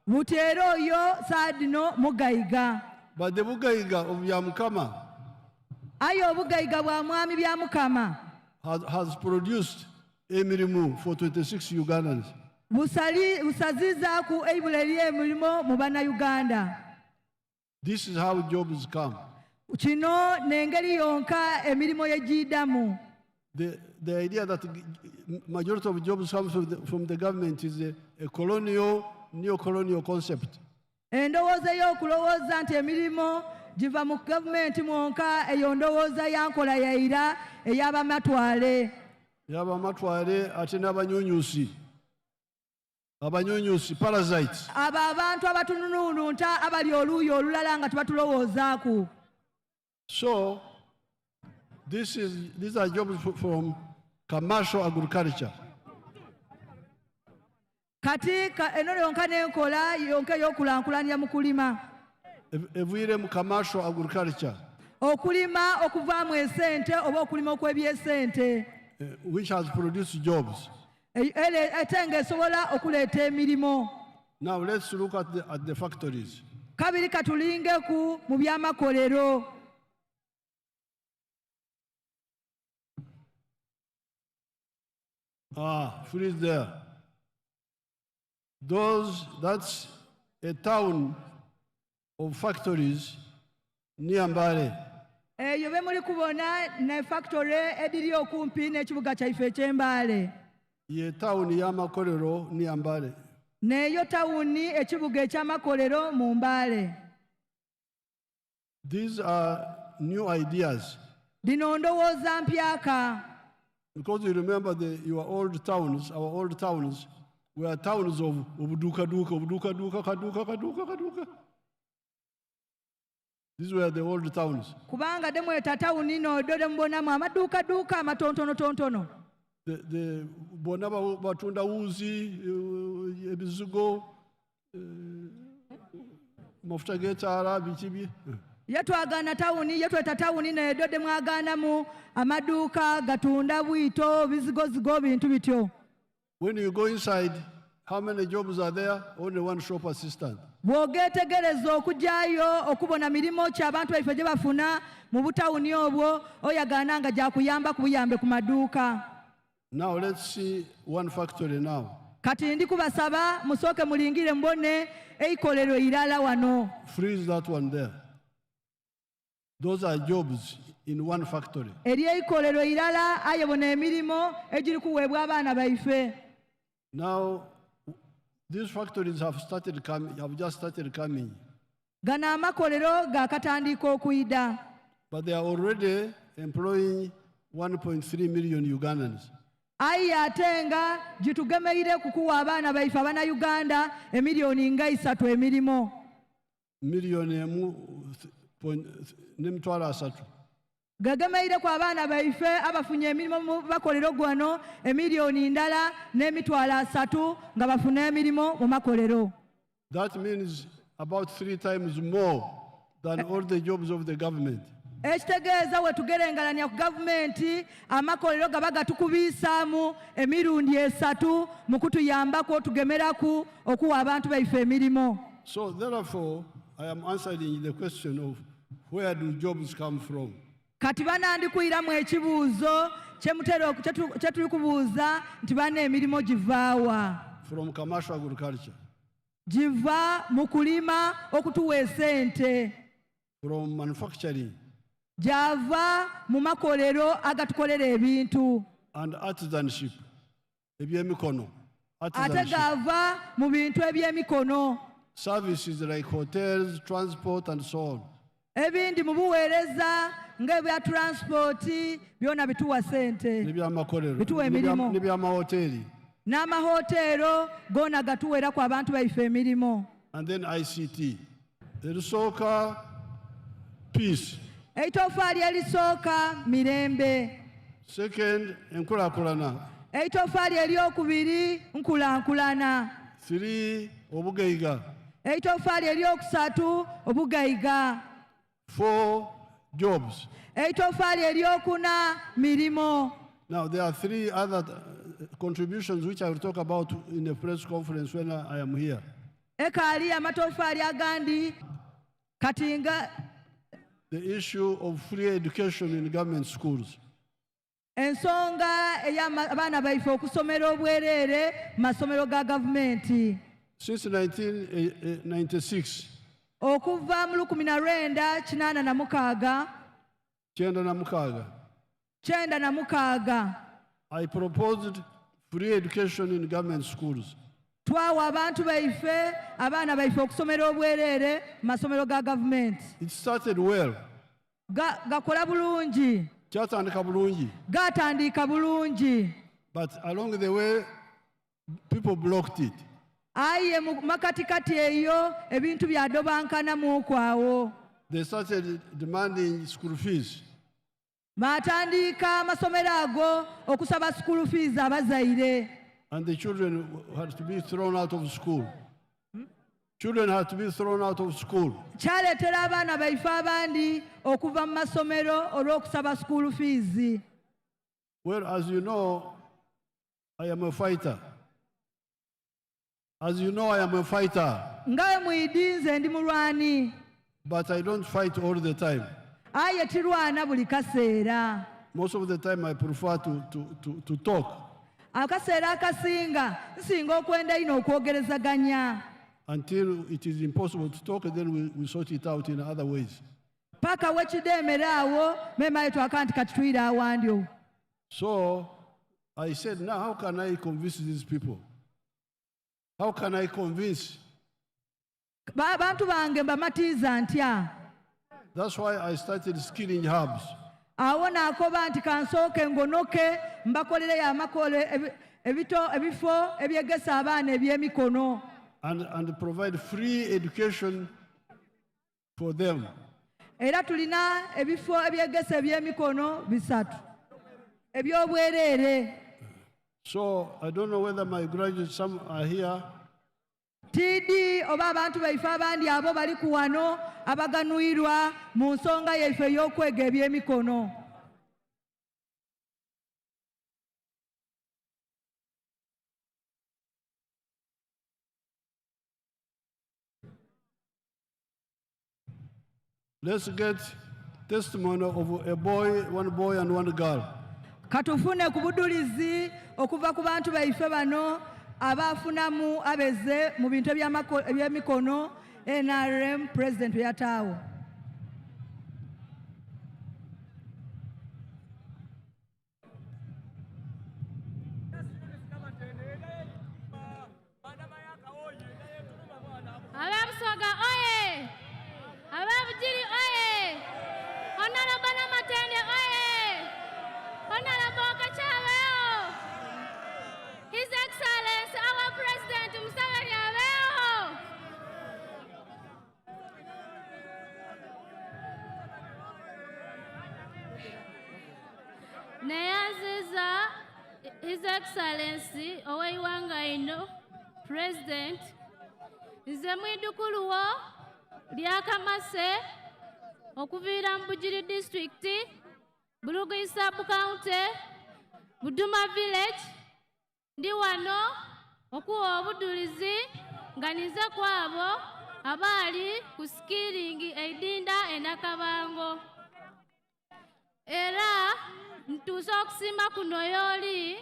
Buti era oyo saadino mugayiga. But the Bugayiga of Byamukama aye obugayiga bwa mwami Byamukama has produced emirimu for 26 Ugandans. busazizaaku eibula ery'emirimu mu Bannayuganda. This is how jobs come. Kino n'engeri yonka emirimu yegiyiddamu. The idea that majority of jobs come from the government is a colonial, neo-colonial concept. Endowooza y'okulowooza nti emirimu giva mu gavumenti mwonka, eyo ndowooza ya nkola yaira ey'abamatwale. Y'abamatwale ate n'abanyunyusi. Abanyunyusi, parasites. Abo abantu abatununuununta abali oluuyi olulala nga tebatulowoozaako. So, these are jobs from commercial agriculture. Kati eno yonka n'enkola yonka ey'okulankulanya mu kulima. Evuire mu commercial agriculture. Okulima okuvaamu esente oba okulima okw'ebyesente. Which has produced jobs. Ate ng'esobola okuleeta emirimu. Now let's look at the factories. Kabiri katulinge mu byamakolero. Freeze there. That's a town of factories near Mbale. Eyo be muli kubona ne factory ediri okumpi n'ekibuga kyaife eky'Embale. Ye town y'amakolero near Mbale. Neyo tawuni ekibuga eky'amakolero mu Mbale. These are new ideas. Dino ndowooza mpyaka. Because you remember your old towns, our old towns, were towns of duka. These were the old towns. Kubanga demweta tawuni noddo demubonamu amaduukaduuka amatonotono. The bona batunda wuzi, ebizigo, mafuta g'ekyala biki. Yatwagana tawuni, yatweta tawuni neddo demwaganamu amaduuka gatunda bwito, bizigozigo, bintu bityo. When you go inside, how many jobs are there? Only one shop assistant. Bw'ogeetegereza okujjayo okubona mirimu ki abantu baife gye bafuna mu butawuni obwo, oyagana nga gyakuyamba ku buyambe ku maduuka. Now let's see one factory now. Kati ndi kubasaba musooke mulingire mbone eikolero irala wano. Freeze that one there. Those are jobs in one factory. Eri eikolero irala ayebona emirimu egiri kuweebwa abaana baife. Now these factories have just started coming. Gana amakolero gaakatandika okuyida. But they are already employing 1.3 million Ugandans. Aye ate nga gitugemeire kukuwa abaana baife Abannayuganda emiliyoni nga 3 emirimu. Miliyoni emu n'emitwalo 3. Gagemeire ku abaana baife abafunye emirimu mu makolero gwano emiliyoni ndala n'emitwalo 3 nga bafuna emirimu mu makolero. That means about 3 times more than all the jobs of the government. Ekitegeeza we tugerengalanya ku gavumenti amakolero gaba gatukubiisaamu emirundi 3 mu kutuyambako tugemeraku okuwa abantu baife emirimu. So therefore, I am answering the question of where do jobs come from? Kati banandikuyiramu ekibuuzo kye tuli kubuuza nti bana emirimu givaawa. From commercial agriculture. Giva mu kulima okutuwa esente. From manufacturing. Java mu makolero agatukolera ebintu. And artisanship. Ebyemikono. Ate gava mu bintu ebyemikono. Services like hotels, transport and so on. Ebindi mu buweereza ng'ebya transport byona bituwa sente. Bituwa emirimu. N'ebyamahoteri. N'amahoteero gona gatuwera ku abantu baife emirimu. And then ICT. Erisooka peace. Eitoffaali erisooka mirembe. Second, enkulaakulana. Eitoffaali eryokubiri nkulankulana. 3, obugayiga. Eitoffaali eryokusatu obugayiga. 4, jobs. Now, there are 3 other contributions which I will talk about in a press conference when I am here. The issue of free education in government schools. Since 1996, I proposed free education in government schools. It started well. But along the way, people blocked it. They started demanding school fees. And the children had to be thrown out of school. Children had to be thrown out of school. Well, as you know, I am a fighter. As you know, I am a fighter. But I don't fight all the time. Most of the time I prefer to talk. Until it is impossible to talk, and then we sort it out in other ways. So I said, now how can I convince these people? How can I convince? That's why I started skilling hubs. And provide free education for them. So I don't know whether my graduates, some are here. Let's get testimony of a boy, one boy and one girl. Katufune kubudulizi okuva ku bantu baife bano abafunamu abeze mu bintu eby'emikono NRM president yataawo. Ababusoga oye! Ababugiri oye! Honorable Matende oye! Honorable Kachabeo! His Excellency, our President Museveni Abeo! Neyaziza His Excellency Oweiwangaino, President, nze mwidukuluwo lyakamase okuviira mu Bugiri District, Bugiri Sub-County, Buduma Village, ndi wano okuwa obudulizi nga nize kwabo abaali ku skilling eidinda enakabango. Era ntuuse okusima kuno yoli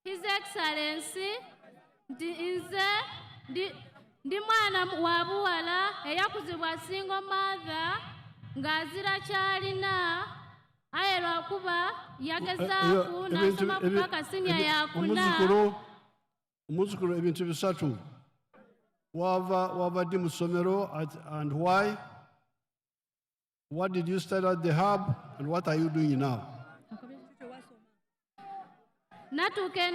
His Excellency nti nze ndi mwana wa buwala eyakuzibwa single mother ng'azira kyalina aye lwakuba yagezaaku n'asoma kupaka senior yakuna. Omuzukulu ebintu bisatu wava ddi mu ssomero and why? What did you study at the hub and what are you doing now? Natuke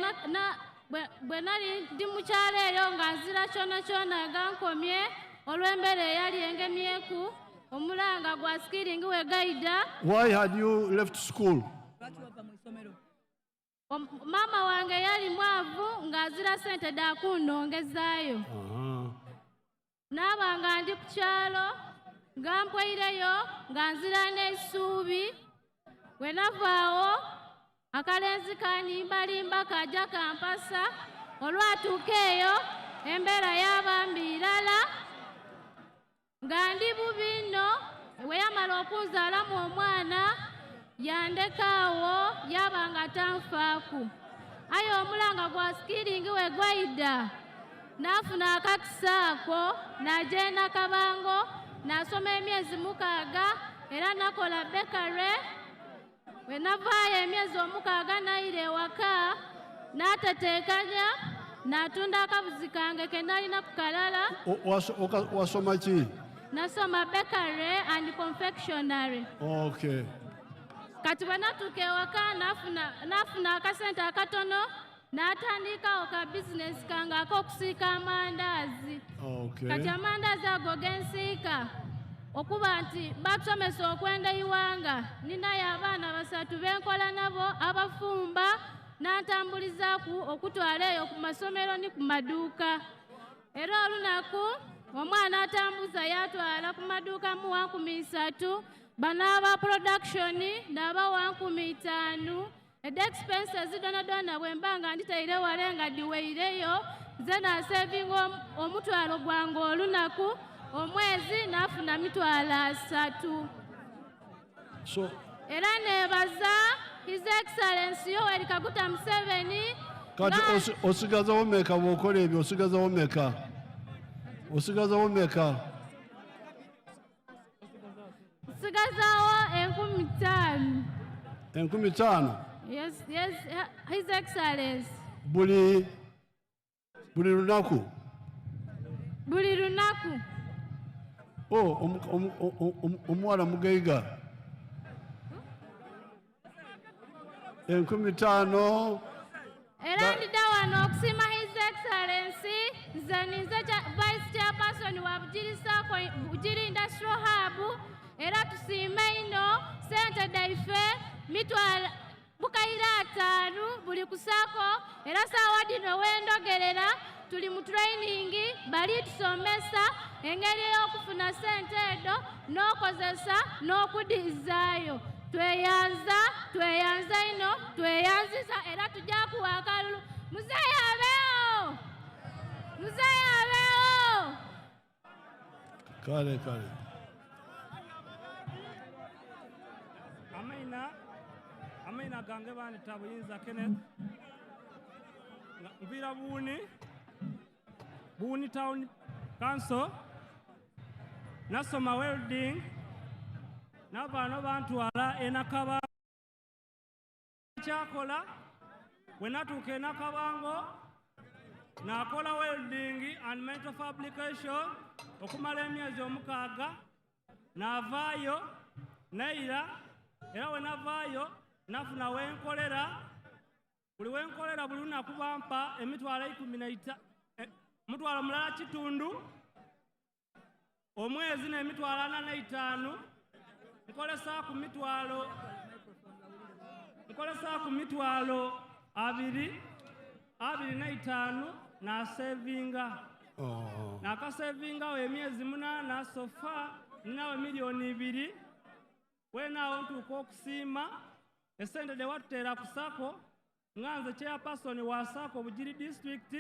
bwe nali ndi mukyalo eyo nga nzira kyona kyona gankomye olw'embeera eyali engemyeku omulanga gwa skilling we gaida. Why had you left school? Mama wange yali mwavu ng'azira sente dakunongezaayo. Naaba nga ndi ku kyalo nga mpweireyo nga nzira n'essuubi. Bwe navaawo akalenzi kanimbalimba kajja kampasa. Olwatuuka eyo embeera y'abambi irala nga ndi bubi nno. Bwe yamala okunzaalamu omwana yandekaawo yaba nga tanfaaku. Aye omulanga gwa skiringi we gwayida n'afuna akakisa ako n'agenda Kabango n'asoma emyezi 6 era nakola bekare. Bwe navaayo emyezi 6 n'ayira ewaka n'atateekanya n'atunda akabuzi kange ke nalina ku kalala. Wasoma ki? Nasoma bakery and confectionery. Okay. Kati bwe natuuka ewaka nafuna akasente akatono n'atandikawo ka bizinesi kange ak'okusiika amandaazi. Okay. Kati amandaazi ago gensiika okuba nti batusomesa okwenda iwanga. Ninayo abaana 3 benkola nabo abafumba n'antambulizaaku okutwala eyo ku masomero ni ku maduuka. Era olunaku omwana atambuza yatwala ku maduuka mu 13, bano aba production n'aba 15. Ed expenses donadona bwe mbanga nditaire wale nga diweireyo nze nasevinga omutwalo gwange olunaku, omwezi nafuna mitwalo 3. So era nebaza His Excellency Yoweri Kaguta Museveni. Kati osigazawo meka bw'okola ebyo? Osigazawo meka? Osigazawo meka? Sigazawo 15,000. 15,000? Yes, His Excellency. Buli lunaku? Buli lunaku. Omuwala mugaiga 15,000. Era ndida wano okusima His Excellency nze Vice Chairperson wa Bugiri Industrial Hub. Era tusiime ino sente daife mitwalo bukaira 5 buli kusako. Era saawa dino wendogerera tuli mu training bali tusomesa engeri y'okufuna sente edo n'okozesa n'okudizaayo. Tweyanza ino tweyanziza era tujja kuwa akalulu. Muzeeyi abeewo! Muzeeyi abeewo! Kale. Amaina gange bandita Buyinza Kenneth. Nvira Buuni Town Council. Nasoma welding. N'abaana bantwala enakaba kyakola. Bwe natuuka enakabango nakola welding and metal fabrication okumala emyezi 6. Navaayo naira era we navaayo nafuna wenkolera. Buli wenkolera buli lunaku bampa emitwalo 15, mutwalo mulala kitundu, omwezi n'emitwalo 45. Nkolesa ku mitwalo 25 nasevinga. Nakasevingawo emyezi 8 sofa ninawe milioni 2. Wenaawo ntuuka okusiima esente de watuteera ku sako nganze chairperson wa sako Bugiri district.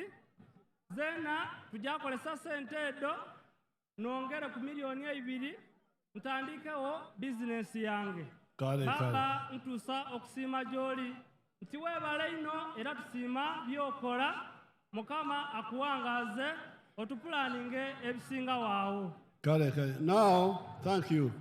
Zena tujakolesa sente edo nongere ku milioni 2 ntandikewo business yange. Baba ntuusa okusiima gy'oli nti weebale ino era tusiima byokola. Mukama akuwangaze otupulaninge ebisinga waawo. Kale. Now, thank you.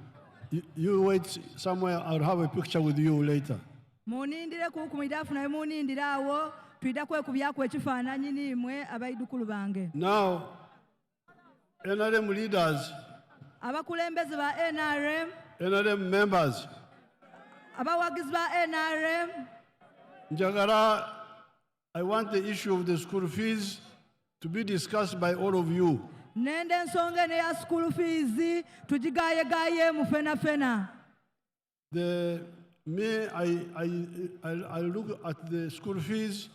You wait somewhere. I'll have a picture with you later. Munindire kukumirafu na munindire awo twida kwekubyaku ekifaananyi nimwe abaidukulu bange. Now, NRM leaders, abakulembeze ba NRM members, abawagizi ba NRM. Njagala, I want the issue of the school fees to be discussed by all of you. Nende ensonga ne ya school fees tujigaye mu fena. I look at the school fees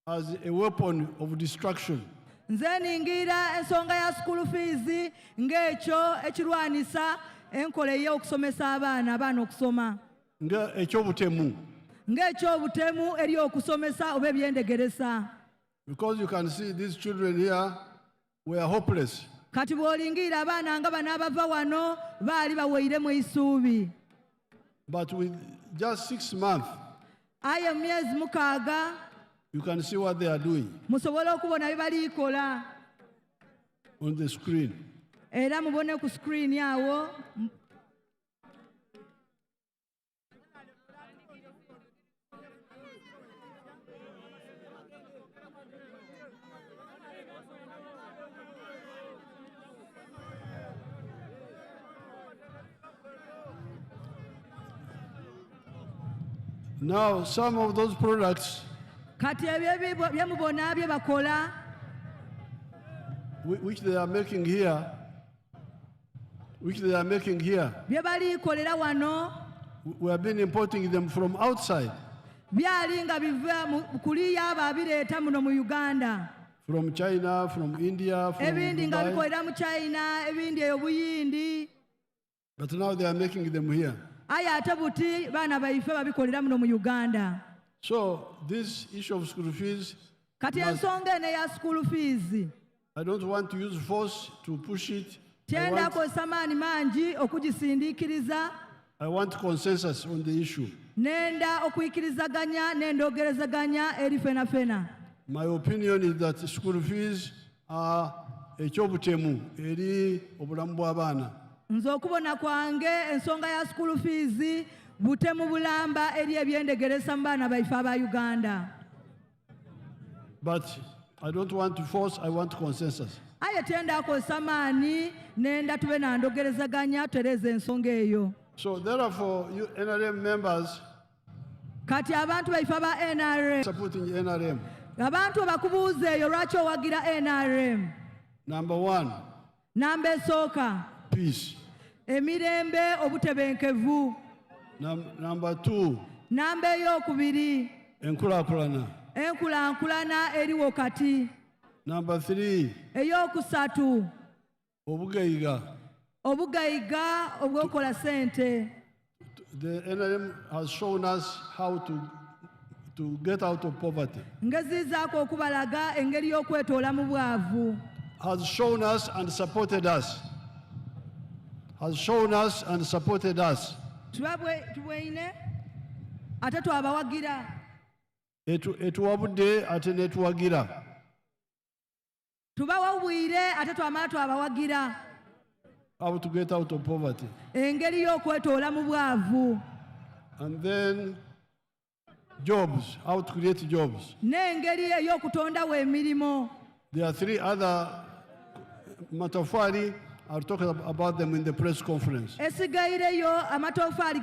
as a weapon of destruction. nze ningira ensonga ya school fees ng'ekyo ekirwanisa enkola ey'okusomesa abaana okusoma. Ng'ekyobutemu eri okusomesa oba ebyendegeresa. Because you can see these children here were hopeless. Kati bw'olingira abaana nga bano abava wano baali baweiremu isuubi. But with just 6 months, aye myezi 6, you can see what they are doing musobole okubona bye balikola on the screen. Era mubone ku screen yawo. Now, some of those products Kati ebyo bye mubona bye bakola which they are making here, bye balikolera wano, we have been importing them from outside. byali nga biva kuliya ababireeta muno mu Uganda. From China, from India, from ebindi nga Dubai. bikolera mu China, ebindi eyo Buyindi. But now they are making them here. Aye ate buti baana baife babikolera muno mu Uganda. So this issue of school fees, Kati ensonga eno ya school fees, I don't want to use force to push it. tyenda kozesa maani mangi okugisindiikiriza. I want consensus on the issue. Nenda okuyikirizaganya n'endoogerezaganya eri fena. My opinion is that school fees are ekyobutemu eri obulamu bw'abaana. Nze okubona kwange ensonga ya school fees butemu bulamba eri ebyendegeresa mu baana baife aba Uganda. But I don't want to force, I want consensus. Aye tyenda kozesa maani nenda tube na ndoogerezaganya tutereeze ensonga eyo. So therefore, you NRM members Kati abantu baife aba NRM, supporting NRM. abantu bakubuuza eyo lwaki owagira NRM. Number 1, Namba esooka, peace. emirembe obutebenkevu. Number 2, Namba ey'okubiri, enkulaakulana. enkulaakulana eri wakati. Number 3, Ey'okusatu, obugayiga. obugayiga obw'okola sente. The NRM has shown us how to get out of poverty. Ngezizaako okubalaga engeri y'okwetoola mu bwavu. Has shown us and supported us. Has shown us and supported us. Tubweine ate twabawagira. Etuwabudde ate netuwagira. Tubawa obwire ate twamala twabawagira. How to get out of poverty. Engeri y'okwetoola mu bwavu. And then jobs, how to create jobs. N'engeri ey'okutondawo emirimu. There are 3 other matafari. I'll talk about them in the press conference. Esigaireyo amatofaali